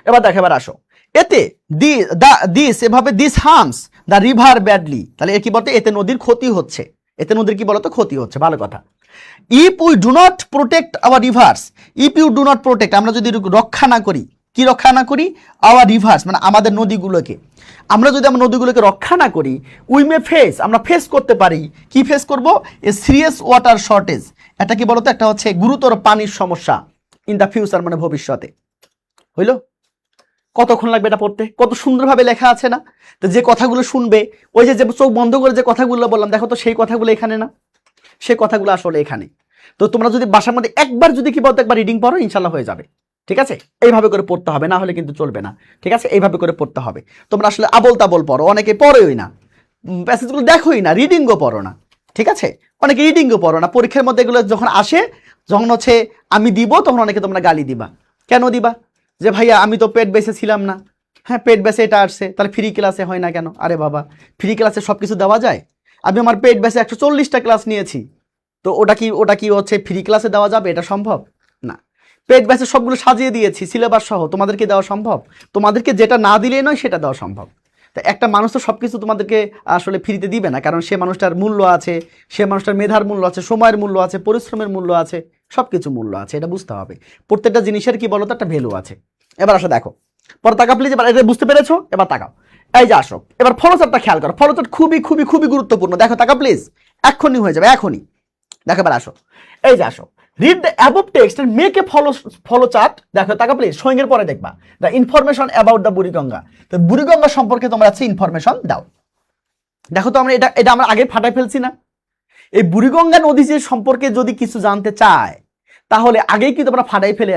A: এবার দেখো, এবার আসো। এতে this harms the river badly, তাহলে এর কি বলতো? এতে নদীর ক্ষতি হচ্ছে। এতে নদীর কি বলতো? ক্ষতি হচ্ছে। ভালো কথা। If we do not protect our rivers, if you do not protect, আমরা যদি রক্ষা না করি, কি রক্ষা না করি? আওয়ার রিভার্স মানে আমাদের নদীগুলোকে, আমরা যদি আমার নদীগুলোকে রক্ষা না করি, উই মে ফেস, আমরা ফেস করতে পারি। কি ফেস করব? এ সিরিয়াস ওয়াটার শর্টেজ, এটা কি বলতো? একটা হচ্ছে গুরুতর পানির সমস্যা ইন দ্য ফিউচার মানে ভবিষ্যতে। হইল? কতক্ষণ লাগবে এটা পড়তে? কত সুন্দরভাবে লেখা আছে না? তো যে কথাগুলো শুনবে, ওই যে চোখ বন্ধ করে যে কথাগুলো বললাম, দেখো তো সেই কথাগুলো এখানে না, সেই কথাগুলো আসলে এখানে। তো তোমরা যদি বাসার মধ্যে একবার যদি কি বলতো, একবার রিডিং পড়ো, ইনশাল্লাহ হয়ে যাবে। ঠিক আছে? এইভাবে করে পড়তে হবে, না হলে কিন্তু চলবে না। ঠিক আছে? এইভাবে করে পড়তে হবে। তোমরা আসলে আবল তাবল পড়ো, অনেকে পড়োই না, প্যাসেজগুলো দেখোই না, রিডিংও পড়ো না। ঠিক আছে? অনেকে রিডিংও পড়ো না। পরীক্ষার মধ্যে এগুলো যখন আসে, যখন হচ্ছে আমি দিব, তখন অনেকে তোমরা গালি দিবা। কেন দিবা? যে ভাইয়া আমি তো পেট বেসে ছিলাম না। হ্যাঁ, পেট বেসে এটা আসছে, তাহলে ফ্রি ক্লাসে হয় না কেন? আরে বাবা, ফ্রি ক্লাসে সব কিছু দেওয়া যায়? আমি আমার পেট বেসে 140টা ক্লাস নিয়েছি, তো ওটা কি হচ্ছে ফ্রি ক্লাসে দেওয়া যাবে? এটা সম্ভব না। পেট ব্যাচে সবগুলো সাজিয়ে দিয়েছি সিলেবাস সহ, তোমাদেরকে দেওয়া সম্ভব? তোমাদেরকে যেটা না দিলেই নয় সেটা দেওয়া সম্ভব। তা একটা মানুষ তো সব কিছু তোমাদেরকে আসলে ফ্রিতে দিবে না, কারণ সে মানুষটার মূল্য আছে, সে মানুষটার মেধার মূল্য আছে, সময়ের মূল্য আছে, পরিশ্রমের মূল্য আছে, সব কিছু মূল্য আছে, এটা বুঝতে হবে। প্রত্যেকটা জিনিসের কি বলতো? একটা ভ্যালু আছে। এবার আসো দেখো, পরে তাকা প্লিজ, এবার এটা বুঝতে পেরেছো? এবার তাকাও, এই যে আসো, এবার ফলোচার্টটা খেয়াল করো। ফলোচার্ট খুবই খুবই খুবই গুরুত্বপূর্ণ। দেখো তাকা প্লিজ, এক্ষুনি হয়ে যাবে, এখনই। দেখো এবার আসো, এই যে আসো, read the above text and make a flow chart. দেখো তাকা প্লিজ, সঙ্গের পরে দেখবা the information about the Buriganga. তো বুড়িগঙ্গা সম্পর্কে তোমরা আছে ইনফরমেশন দাও। দেখো তো আমরা এটা আমরা আগে ফাটাই ফেলছি না? এই বুড়িগঙ্গা নদী যে সম্পর্কে যদি কিছু জানতে চায়, তাহলে আগেই কিন্তু আমরা ফাটাই ফেলে,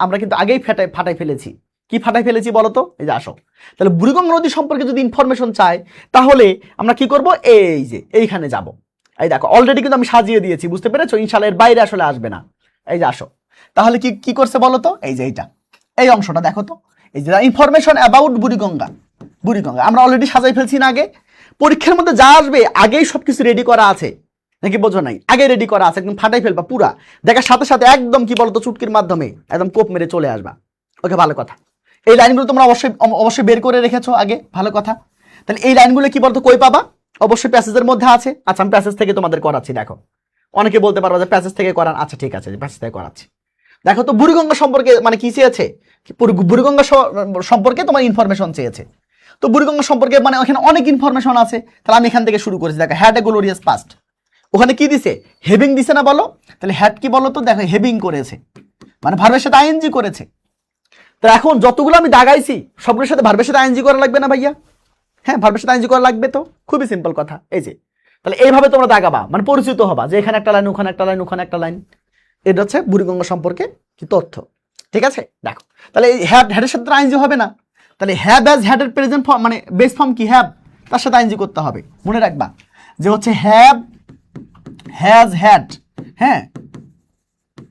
A: আমরা কিন্তু আগেই ফাটাই ফেলেছি। কি ফাটাই ফেলেছি বলো তো? এই যে আসো, তাহলে বুড়িগঙ্গা নদী সম্পর্কে যদি ইনফরমেশন চাই, তাহলে আমরা কি করব? এই যে এইখানে যাব। এই দেখো অলরেডি কিন্তু আমি সাজিয়ে দিয়েছি, বুঝতে পেরেছো? ইনশাআল্লাহ এর বাইরে আসলে আসবে না। এই যে আসো, তাহলে কি করছে বলো তো? এই যে এইটা, এই অংশটা দেখো তো, এই যে ইনফরমেশন অ্যাবাউট বুড়িগঙ্গা। বুড়িগঙ্গা আমরা অলরেডি সাজাই ফেলছি না আগে? পরীক্ষার মধ্যে যা আসবে আগেই সবকিছু রেডি করা আছে, নাকি বোঝো নাই? আগে রেডি করা আছে, একদম ফাটাই ফেলবা পুরা, দেখার সাথে সাথে একদম কি বলতো চুটকির মাধ্যমে একদম কোপ মেরে চলে আসবা। ওকে, ভালো কথা। এই লাইনগুলো তোমরা অবশ্যই বের করে রেখেছো আগে, ভালো কথা। তাহলে এই লাইনগুলো কি বলতো কই পাবা? অবশ্যই প্যাসেজের মধ্যে আছে। আচ্ছা, আমি প্যাসেজ থেকে তোমাদের করাচ্ছি। দেখো, অনেকে বলতে পারবো যে প্যাসেজ থেকে করান। আচ্ছা ঠিক আছে, প্যাসেজ থেকে করাচ্ছি। দেখো তো বুড়িগঙ্গা সম্পর্কে মানে কি চেয়েছে? বুড়িগঙ্গা সম্পর্কে তোমার ইনফরমেশন চেয়েছে। তো বুড়িগঙ্গা সম্পর্কে মানে ওখানে অনেক ইনফরমেশন আছে। তাহলে আমি এখান থেকে শুরু করেছি। দেখো, হ্যাড এ গ্লোরিয়াস পাস্ট, ওখানে কি দিছে? হেভিং দিছে না বলো? তাহলে হ্যাড কি বলো তো? দেখো, হেভিং করেছে মানে ভার্বের সাথে আইএনজি করেছে। তো এখন যতগুলো আমি দাগাইছি সবগুলোর সাথে ভার্বের সাথে আইএনজি করা লাগবে না ভাইয়া? হ্যাঁ, ভার্বের সাথে আইএনজি করা লাগবে। তো খুবই সিম্পল কথা। এই যে তাহলে এইভাবে তোমরা দাগাবা, মানে পরিচিত হবা যে এখানে একটা লাইন, ওখানে একটা লাইন, ওখানে একটা লাইন। এটা হচ্ছে বুড়িগঙ্গা সম্পর্কে কি তথ্য। ঠিক আছে? দেখো, তাহলে এই হ্যাডের সাথে আইএনজি হবে না। তাহলে হ্যাভ অ্যাজ হ্যাডের প্রেজেন্ট ফর্ম মানে বেস ফর্ম কি? হ্যাভ, তার সাথে আইএনজি করতে হবে। মনে রাখবা যে হচ্ছে হ্যাভ, হ্যাজ, হ্যাড। হ্যাঁ,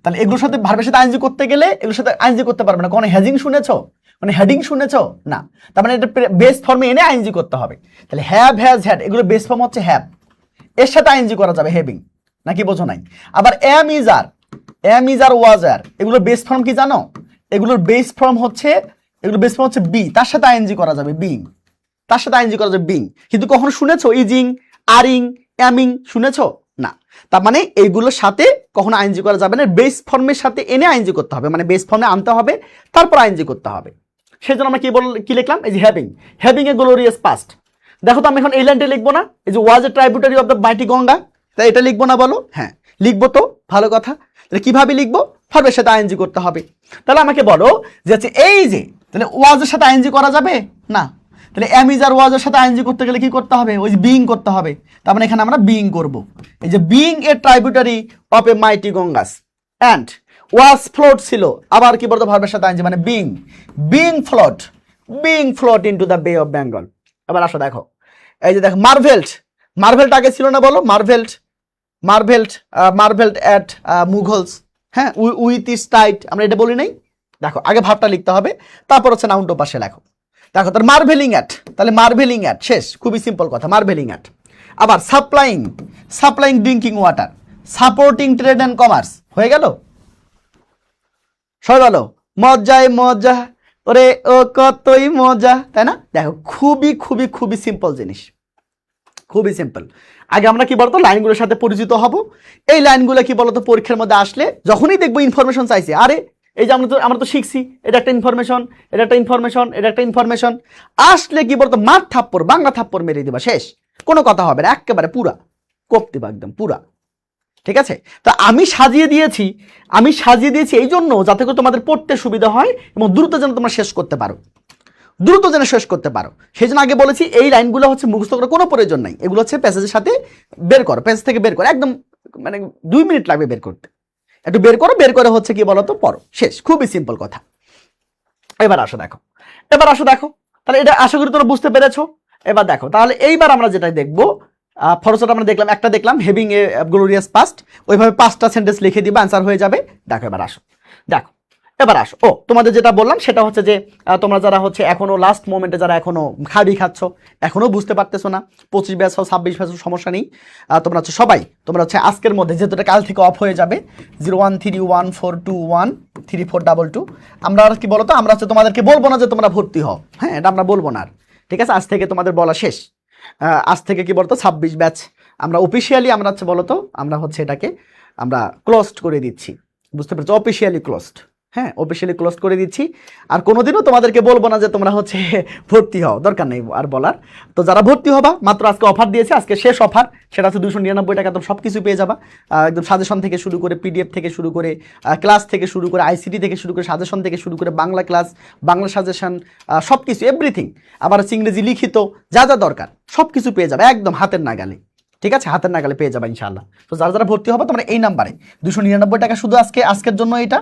A: তাহলে এগুলোর সাথে ভার্বের সাথে আইএনজি করতে গেলে এগুলোর সাথে আইএনজি করতে পারবে না। কোনো হ্যাজিং শুনেছো? মানে হেডিং শুনেছো? না। তার মানে এটা বেস ফর্মে এনে আইএনজি করতে হবে। তাহলে হ্যাভ, হ্যাজ, হ্যাড এগুলো বেস ফর্ম হচ্ছে হ্যাভ, এর সাথে আইএনজি করা যাবে হেভিং, নাকি বোঝো নাই? আবার এম ইজ আর, ওয়াজ আর এগুলোর বেস ফর্ম কি জানো? এগুলোর বেস ফর্ম হচ্ছে বি, তার সাথে আইএনজি করা যাবে বিং, তার সাথে আইএনজি করা যাবে বিং। কিন্তু কখনো শুনেছো ইজিং, আরিং, অ্যামিং? শুনেছো? না। তার মানে এইগুলোর সাথে কখনো আইএনজি করা যাবে না, বেস ফর্মের সাথে এনে আইএনজি করতে হবে, মানে বেস ফর্মে আনতে হবে, তারপর আইএনজি করতে হবে। সেই জন্য আমরা কি লিখলাম? এই যে হ্যাভিং এ গ্লোরিয়াস পাস্ট। দেখো তো আমি এখন এই লাইনটা লিখবো না? এই যে ওয়াজ a tributary of the mighty Ganga, তাই এটা লিখবো না বলো? হ্যাঁ লিখবো তো, ভালো কথা। তাহলে কিভাবে লিখবো? ভার্বের সাথে আইএনজি করতে হবে। তাহলে আমাকে বলো যে হচ্ছে এই যে, তাহলে ওয়াজের সাথে আইএনজি করা যাবে না। তাহলে এম ইজ আর ওয়াজের সাথে আইএনজি করতে গেলে কি করতে হবে? ওই যে বিইং করতে হবে। তার মানে এখানে আমরা বিইং করব। এই যে being a tributary of a mighty Ganges and was float ছিল, আবার কি বলতো ভার্বের সাথে আইএনজি মানে being float, being float into the bay of Bengal. এবার আসো দেখো, এই যে দেখো মার্ভেলড, মার্ভেলড আগে ছিল না বলো, marvelled, marvelled, marvelled at Mughals, হ্যাঁ, উইথ ইস টাইট, আমরা এটা বলি নাই? দেখো আগে ভাবটা লিখতে হবে, তারপর হচ্ছে নাউনটো পাশে লেখো। দেখো তার মার্ভেলিং অ্যাট, তাহলে মার্ভেলিং অ্যাট শেষ, খুবই সিম্পল কথা, মার্ভেলিং অ্যাট। আবার supplying, supplying drinking water, supporting trade and commerce, হয়ে গেল? সবাই বলো মজায় মজা, ওরে ও কতই মজা, তাই না? দেখো খুবই খুবই খুবই সিম্পল জিনিস, খুবই সিম্পল। আগে আমরা কি বলতো লাইনগুলোর সাথে পরিচিত হব। এই লাইনগুলো কি বলতো পরীক্ষার মধ্যে আসলে যখনই দেখবো ইনফরমেশন চাইছে, আরে এই যে আমরা তো শিখছি, এটা একটা ইনফরমেশন, এটা একটা ইনফরমেশন, এটা একটা ইনফরমেশন, আসলে কি বলতো মার থাপ্পড়, বাংলা থাপ্পড় মেরে দিবা, শেষ, কোনো কথা হবে না, একেবারে পুরা কোপ দিবা একদম পুরা। ঠিক আছে? তো আমি সাজিয়ে দিয়েছি, আমি সাজিয়ে দিয়েছি এই জন্য যাতে করে তোমাদের পড়তে সুবিধা হয় এবং দ্রুত যেন তোমরা শেষ করতে পারো, দ্রুত যেন শেষ করতে পারো। সেই জন্য আগে বলেছি এই লাইনগুলো হচ্ছে মুখস্থ করার কোনো প্রয়োজন নাই, এগুলো হচ্ছে প্যাসেজের সাথে বের করো, প্যাসেজ থেকে বের করো, একদম মানে 2 মিনিট লাগবে বের করতে, একটু বের করো, বের করে হচ্ছে কি বলতো পড়ো, শেষ, খুবই সিম্পল কথা। এবার আসো দেখো, এবার আসো দেখো, তাহলে এটা আশা করি তোমরা বুঝতে পেরেছো। এবার দেখো তাহলে এইবার আমরা যেটা দেখবো, ফরসটা আমরা দেখলাম, একটা দেখলাম হেভিং এ গ্লোরিয়াস পাস্ট, ওইভাবে 5টা সেন্টেন্স লিখে দিবা, অ্যান্সার হয়ে যাবে। দেখো এবার আসো, দেখো এবার আসো, ও তোমাদের যেটা বললাম সেটা হচ্ছে যে তোমরা যারা হচ্ছে এখনো লাস্ট মোমেন্টে যারা এখনো খাবি খাচ্ছ, এখনো বুঝতে পারতেছো না, 25 ব্যাচ হোক 26 ব্যাচ সমস্যা নেই, তোমরা হচ্ছে সবাই তোমরা হচ্ছে আজকের মধ্যে যেহেতু এটা কাল থেকে অফ হয়ে যাবে 0131421342, আমরা আর কি বলতো আমরা হচ্ছে তোমাদেরকে বলবো না যে তোমরা ভর্তি হও, হ্যাঁ এটা আমরা বলবো না আর, ঠিক আছে? আজ থেকে তোমাদের বলা শেষ, আজ থেকে কি বলতো 26 ব্যাচ আমরা অফিসিয়ালি আমরা হচ্ছে বলতো আমরা হচ্ছে এটাকে আমরা ক্লোজড করে দিচ্ছি, বুঝতে পেরেছো? অফিসিয়ালি ক্লোজড, হ্যাঁ অফিসিয়ালি ক্লোজ করে দিচ্ছি। আর কোনোদিনও তোমাদেরকে বলবো না যে তোমরা হচ্ছে ভর্তি হও, দরকার নেই আর বলার। তো যারা ভর্তি হবা, মাত্র আজকে অফার দিয়েছে, আজকে শেষ অফার, সেটা হচ্ছে 299 টাকা, তোমরা সব কিছু পেয়ে যাবা, একদম সাজেশন থেকে শুরু করে পিডিএফ থেকে শুরু করে ক্লাস থেকে শুরু করে আইসিটি থেকে শুরু করে সাজেশন থেকে শুরু করে বাংলা ক্লাস, বাংলা সাজেশন, সব কিছু এভরিথিং, আবার হচ্ছে ইংরেজি লিখিত, যা যা দরকার সব কিছু পেয়ে যাবে একদম হাতের নাগালে, ঠিক আছে? হাতের নাগালে পেয়ে যাবে ইনশাআল্লাহ। তো যারা যারা ভর্তি হবে তোমরা এই নাম্বারে 299 টাকা শুধু আজকের জন্য এটা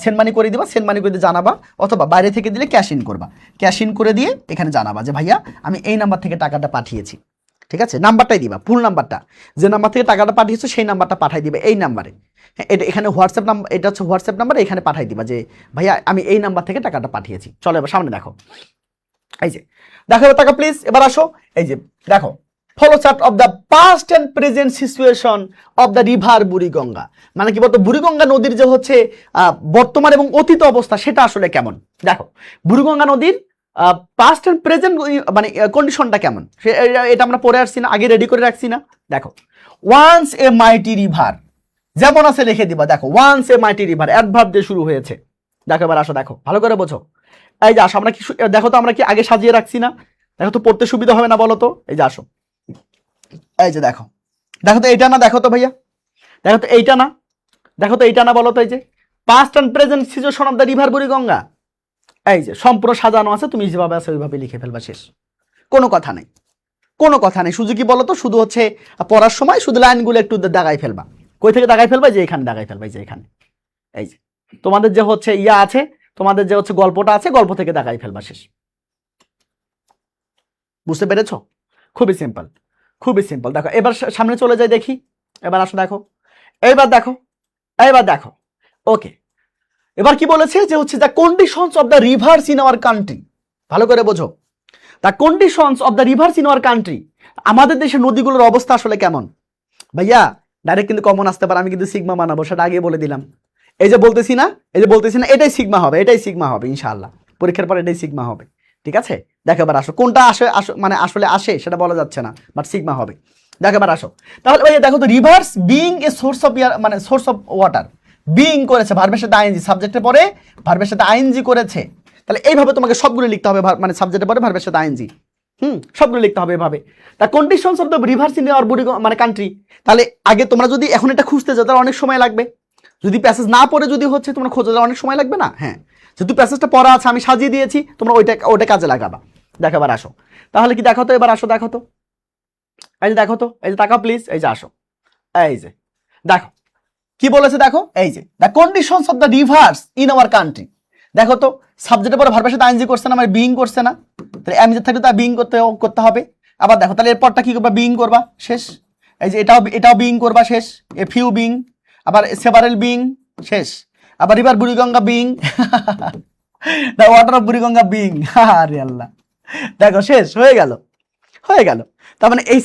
A: সেন্ড মানি করে দিবা, সেন্ড মানি করে দিয়ে জানাবা, অথবা বাইরে থেকে দিলে ক্যাশ ইন করবা, ক্যাশ ইন করে দিয়ে এখানে জানাবা যে ভাইয়া আমি এই নাম্বার থেকে টাকাটা পাঠিয়েছি, ঠিক আছে? নাম্বারটাই দিবা, ফুল নাম্বারটা, যে নাম্বার থেকে টাকাটা পাঠিয়েছো সেই নাম্বারটা পাঠিয়ে দিবে এই নাম্বারে, এটা এখানে হোয়াটসঅ্যাপ নাম্বার, এটা হচ্ছে হোয়াটসঅ্যাপ নাম্বার, এখানে পাঠিয়ে দিবা যে ভাইয়া আমি এই নাম্বার থেকে টাকাটা পাঠিয়েছি। চলো এবার সামনে দেখো, এই যে দেখো টাকা প্লিজ, এবার আসো, এই যে দেখো follow chart of the past and present situation of the river Buriganga, মানে কি বলতো বুড়িগঙ্গা নদীর যে হচ্ছে বর্তমান এবং অতীত অবস্থা সেটা আসলে কেমন। দেখো বুড়িগঙ্গা নদীর পাস্ট অ্যান্ড প্রেজেন্ট মানে কন্ডিশনটা কেমন এটা আমরা পড়ে আসছি না, আগে রেডি করে রাখছি না। দেখো ওয়ান্স এ মাইটি রিভার, যেমন আছে লিখে দিবা, দেখো ওয়ান্স এ মাইটি রিভার অ্যাডভার্ব দিয়ে শুরু হয়েছে। দেখো এবার আসো, দেখো ভালো করে বোঝো, এই যে আসো আমরা কি দেখো তো আমরা কি আগে সাজিয়ে রাখছি না, দেখো তো পড়তে সুবিধা হবে না বলো তো, এই যে আসো, এই যে দেখো, দেখো তো এইটা না, দেখো তো ভাইয়া, দেখো তো এইটা না, দেখো তো এইটা না, বলো তো এই যে past and present situation of the river Buriganga, এই যে সম্পূর্ণ সাজানো আছে, তুমি যেভাবে আছে ওইভাবে লিখে ফেলবা, শেষ, কোনো কথা নেই, কোনো কথা নেই। শুধু কি বলো তো, শুধু হচ্ছে পড়ার সময় শুধু লাইনগুলো একটু দাগাই ফেলবা, কই থেকে দাগাই ফেলবা, যে এখানে দাগাই ফেলবা, এই যে এখানে, এই যে তোমাদের যে হচ্ছে ইয়া আছে, তোমাদের যে হচ্ছে গল্পটা আছে, গল্প থেকে দাগাই ফেলবা, শেষ। বুঝতে পেরেছো? খুবই সিম্পল, খুবই সিম্পল। দেখো এবার সামনে চলে যাই দেখি, এবার আসো দেখো, এইবার দেখো, এইবার দেখো, ওকে এবার কি বলেছে যে হচ্ছে the conditions of the rivers in our country, ভালো করে বোঝো, the conditions of the rivers in our country, আমাদের দেশের নদীগুলোর অবস্থা আসলে কেমন। ভাইয়া ডাইরেক্ট কিন্তু কমন আসতে পারে, আমি কিন্তু সিগমা বানাবো, সেটা আগে বলে দিলাম। এই যে বলতেছি না, এই যে বলতেছি না, এটাই সিগমা হবে, এটাই সিগমা হবে ইনশাআল্লাহ, পরীক্ষার পর এটাই সিগমা হবে, ঠিক আছে? দেখো এবার আসো, কোনটা আসে মানে আসলে আসে সেটা বলা যাচ্ছে না, বাট সিগমা হবে। দেখো এবার আসো, তাহলে ভাইয়া দেখো তো rivers being a source of year, মানে সোর্স অফ ওয়াটার, বিং করেছে ভার্বের সাথে আইএনজি, সাবজেক্টের পরে ভার্বের সাথে আইএনজি করেছে, তাহলে এইভাবে তোমাকে সবগুলো লিখতে হবে, মানে সাবজেক্টের পরে ভার্বের সাথে আইএনজি, সবগুলো লিখতে হবে এভাবে। The conditions of the rivers in our body মানে কান্ট্রি, তাহলে আগে তোমরা যদি এখন এটা খুঁজতে যাও তাহলে অনেক সময় লাগবে, যদি প্যাসেজ না পড়ে যদি হচ্ছে তোমরা খোঁজে যাও অনেক সময় লাগবে না, হ্যাঁ যেহেতু প্যাসেজটা পড়া আছে আমি সাজিয়ে দিয়েছি, তোমরা ওইটা কাজে লাগাবা। দেখো এবার আসো, তাহলে কি দেখো তো, এবার আসো দেখো তো, এই যে দেখো তো, এই যে তাকাও প্লিজ, এই যে আসো, এই যে দেখো কি বলেছে, দেখো এই যে the conditions of the rivers in our country, দেখো তো সাবজেক্টের পরে ভার্বের সাথে আইএনজি করছে না, মানে বিইং করছে না, তাহলে এমজি থাকলে তার বিইং করতে হবে। আবার দেখো তাহলে এরপরটা কি করবা, বিইং করবা, শেষ। এই যে এটাও বিইং করবা, শেষ। এ ফিউ বিইং, আবার সেভারেল বিইং, শেষ। আবার river Buriganga being, the water of Buriganga being, আরে আল্লাহ, দেখো শেষ হয়ে গেল, হয়ে গেল। তার মানে এই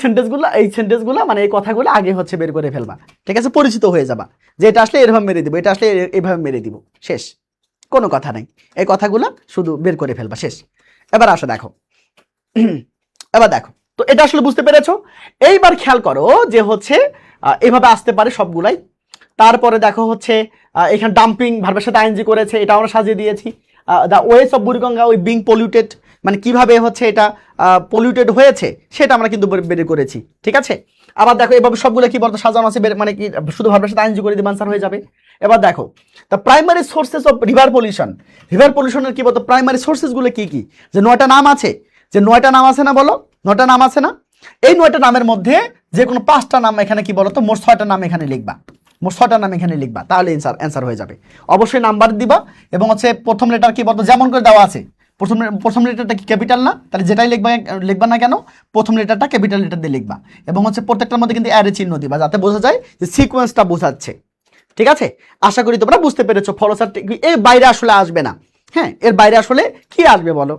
A: সেন্টেন্সগুলো মানে এই কথাগুলো আগে হচ্ছে বের করে ফেলবা, ঠিক আছে, পরিচিত হয়ে যাবা যে এটা আসলে এরভাবে মেরে দিব, এটা আসলে এইভাবে মেরে দিব, শেষ, কোনো কথা নাই। এই কথাগুলো শুধু বের করে ফেলবা, শেষ। এবার আসো দেখো, এবার দেখো তো এটা আসলে বুঝতে পেরেছো। এইবার খেয়াল করো যে হচ্ছে এইভাবে আসতে পারে সবগুলাই। তারপরে দেখো হচ্ছে এখানে ডাম্পিং ভার্বের সাথে আইএনজি করেছে, এটা আমরা সাজিয়ে দিয়েছি। দ্য ওয়েস অফ বুড়িগঙ্গা ওই বিং পলিউটেড, মানে কিভাবে হচ্ছে এটা পলিউটেড হয়েছে সেটা আমরা কিন্তু বের করেছি, ঠিক আছে। আবার দেখো এভাবে সবগুলো কি বলতো সাজানো আছে, মানে কি শুধু ভার্বের সাথে আইএনজি করে দিবে, আনসার হয়ে যাবে। এবার দেখো the primary sources of river pollution, river পলিউশনের কি বলতো প্রাইমারি সোর্সেসগুলো কি কি, যে 9টা নাম আছে, যে 9টা নাম আছে না, বলো 9টা নাম আছে না। এই 9টা নামের মধ্যে যে কোনো 5টা নাম এখানে কি বলতো, মোট 6টা নাম এখানে লিখবা, মোট 6টা নাম এখানে লিখবা, তাহলে অ্যান্সার হয়ে যাবে। অবশ্যই নাম্বার দিবা এবং হচ্ছে প্রথম লেটার কি বলতো যেমন করে দেওয়া আছে, প্রথম লেটারটা কি ক্যাপিটাল না, তাহলে যেটাই লিখবা না কেন প্রথম লেটারটা ক্যাপিটাল লেটার দিয়ে লিখবা, এবং হচ্ছে প্রত্যেকটার মধ্যে কিন্তু অ্যারে চিহ্ন দিবা, যাতে বোঝা যায় যে সিকোয়েন্সটা বোঝাচ্ছে, ঠিক আছে। আশা করি তোমরা বুঝতে পেরেছো। ফলোসার এর বাইরে আসলে আসবে না, হ্যাঁ, এর বাইরে আসলে কি আসবে বলো,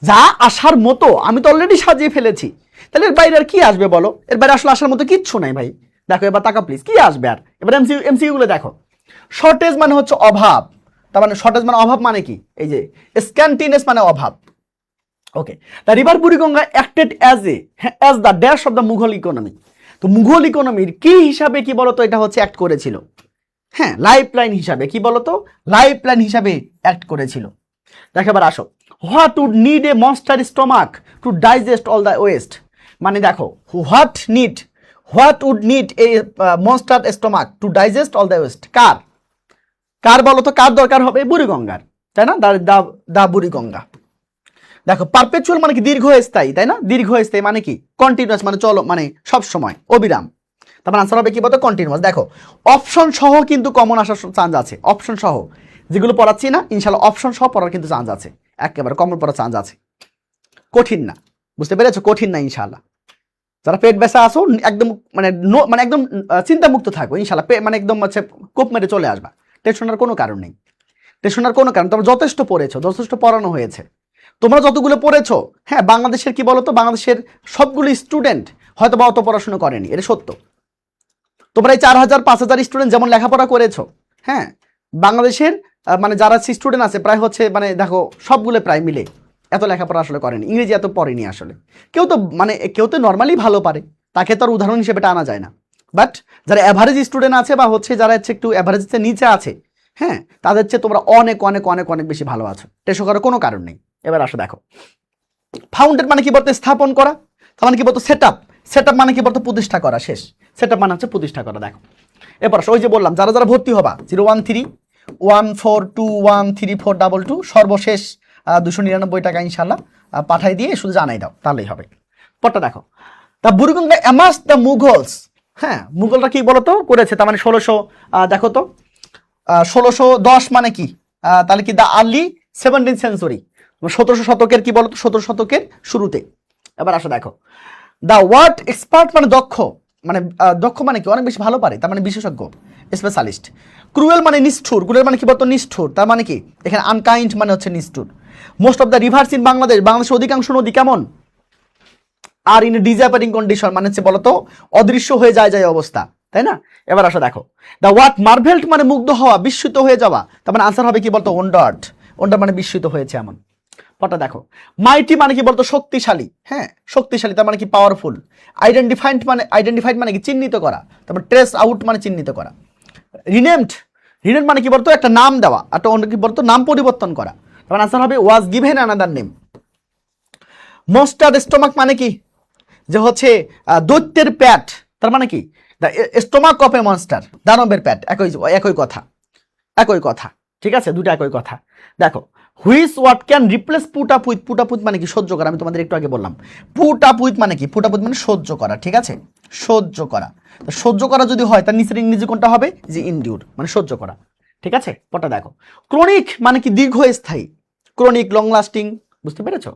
A: যা আসার মতো আমি তো অলরেডি সাজিয়ে ফেলেছি, তাহলে এর বাইরে আর কি আসবে বলো, এর বাইরে আসলে আসার মতো কিচ্ছু নাই ভাই। দেখো এবার তাকা প্লিজ, কি আসবে আর, এবার এমসিকিউ গুলো দেখো। শর্টেজ মানে হচ্ছে অভাব, তার মানে শর্টেজ মানে অভাব মানে কি, এই যে স্ক্যান্টিনেস মানে অভাব, okay. The river Buriganga acted as the dash of the Mughal economy, তো মুঘল ইকোনমির কি হিসাবে কি বলতো এটা হচ্ছে অ্যাক্ট করেছিল, হ্যাঁ, লাইফ লাইন হিসাবে, কি বলতো লাইফ লাইন হিসাবে অ্যাক্ট করেছিল। দেখো এবার আসো, what would need a monster stomach to digest all the waste, মানে দেখো what would need a monster stomach to digest all the waste, কার বলতো, কার দরকার হবে, বুড়িগঙ্গার, তাই না, দা বুড়িগঙ্গা। দেখো পারপেচুয়াল মানে কি দীর্ঘস্থায়ী, তাই না, দীর্ঘস্থায়ী মানে কি কন্টিনিউয়াস, মানে চলো মানে সব সময় অবিরাম, তারপর আনসার হবে কি বলতো কন্টিনিউয়াস। দেখো অপশন সহ কিন্তু কমন আসার চান্স আছে, অপশন সহ যেগুলো পড়াচ্ছি না ইনশাল্লাহ অপশন সহ পড়ার কিন্তু চান্স আছে, একেবারে কমন পড়ার চান্স আছে, কঠিন না, বুঝতে পেরেছো, কঠিন না ইনশাল্লাহ। যারা পেট ব্যথা আসো একদম মানে একদম চিন্তামুক্ত থাকো ইনশাল্লাহ, মানে একদম হচ্ছে কোপ মেরে চলে আসবা, টেনশনের কোনো কারণ নেই, টেনশনের কোনো কারণ, তোমরা যথেষ্ট পড়েছো, যথেষ্ট পড়ানো হয়েছে, তোমরা যতগুলো পড়েছো, হ্যাঁ, বাংলাদেশের কি বলতো বাংলাদেশের সবগুলো স্টুডেন্ট হয়তো বা অত পড়াশোনা করেনি, এটা সত্য। তোমরা এই 4000 5000 স্টুডেন্ট যেমন লেখাপড়া করেছো, হ্যাঁ, বাংলাদেশের মানে যারা স্টুডেন্ট আছে প্রায় হচ্ছে মানে দেখো সবগুলো প্রায় মিলে এত লেখাপড়া আসলে করেনি, ইংরেজি এত পড়েনি আসলে, কেউ তো নর্মালি ভালো পারে, তাকে তো আর উদাহরণ হিসেবে টানা যায় না, বাট যারা অ্যাভারেজ স্টুডেন্ট আছে বা হচ্ছে যারা হচ্ছে একটু অ্যাভারেজের নিচে আছে, হ্যাঁ, তাদের চেয়ে তোমরা অনেক অনেক অনেক অনেক বেশি ভালো আছো, টেনশন করার কোনো কারণ নেই। এবার আসো দেখো, ফাউন্ডেড মানে কি বলতো স্থাপন করা, তার মানে কি বলতো সেট আপ মানে কি বলতো প্রতিষ্ঠা করা, শেষ, সেট আপ মানে হচ্ছে প্রতিষ্ঠা করা। দেখো এরপর ওই যে বললাম যারা যারা ভর্তি হবা 01314213422 সর্বশেষ 299 টাকা ইনশাল্লাহ পাঠাই দিয়ে শুধু জানাই দাও, তাহলেই হবে। পরটা দেখো, তা বুড়িগঙ্গা অ্যামাস দ্য মুঘলস, হ্যাঁ, মুঘলরা কি বলতো করেছে, তার মানে 1600 দেখো তো 1610 মানে কি, তাহলে কি দ্য আর্লি 17th সেঞ্চুরি, 1700 শতকের কি বলতো 1700 শতকের শুরুতে। এবার আসো দেখো, দ্য ওয়ার্ড এক্সপার্ট মানে দক্ষ, মানে দক্ষ মানে কি অনেক বেশি ভালো পারে, তার মানে বিশেষজ্ঞ, স্পেশালিস্ট। ক্রুয়েল মানে নিষ্ঠুর, ক্রুয়েল মানে কি বলতো নিষ্ঠুর, তার মানে কি এখানে আনকাইন্ড মানে হচ্ছে নিষ্ঠুর। Most of the rivers in বাংলাদেশের অধিকাংশ নদী কেমন, আর ইন ডিসঅ্যাপিয়ারিং কন্ডিশন মানে হচ্ছে বলতো অদৃশ্য হয়ে যায় অবস্থা, তাই না। এবার আসো দেখো, দ্য ওয়ার্ড মার্ভেলড মানে মুগ্ধ হওয়া, বিস্মিত হয়ে যাওয়া, তার মানে আনসার হবে কি বলতো ওয়ান্ডার্ড মানে বিস্মিত হয়েছে এমন। পটা দেখো, মাইটি মানে কি বলতো শক্তিশালী, হ্যাঁ, শক্তিশালী তার মানে কি পাওয়ারফুল। আইডেন্টিফাইড মানে কি চিহ্নিত করা, তারপর ট্রেস আউট মানে চিহ্নিত করা। রিনেমড মানে কি বলতো একটা নাম দেওয়া, একটা অন্য কি বলতো নাম পরিবর্তন করা, তারপর আনসার হবে was given another name. Monster stomach মানে কি, যে হচ্ছে দৈত্যের প্যাট, তার মানে কি the stomach of a monster, দানবের প্যাট, একই কথা, ঠিক আছে, দুটো একই কথা। দেখো which what can replace put up with মানে কি সহ্য করা, আমি তোমাদের একটু আগে বললাম পুট আপ উইথ মানে কি, পুট আপ উইথ মানে সহ্য করা, ঠিক আছে, সহ্য করা যদি হয় তার নিচের ইংরেজি কোনটা হবে, যে ইনডিউর মানে সহ্য করা, ঠিক আছে, পটা দেখো। ক্রনিক মানে কি দীর্ঘস্থায়ী, ক্রনিক লং লাস্টিং, বুঝতে পেরেছো?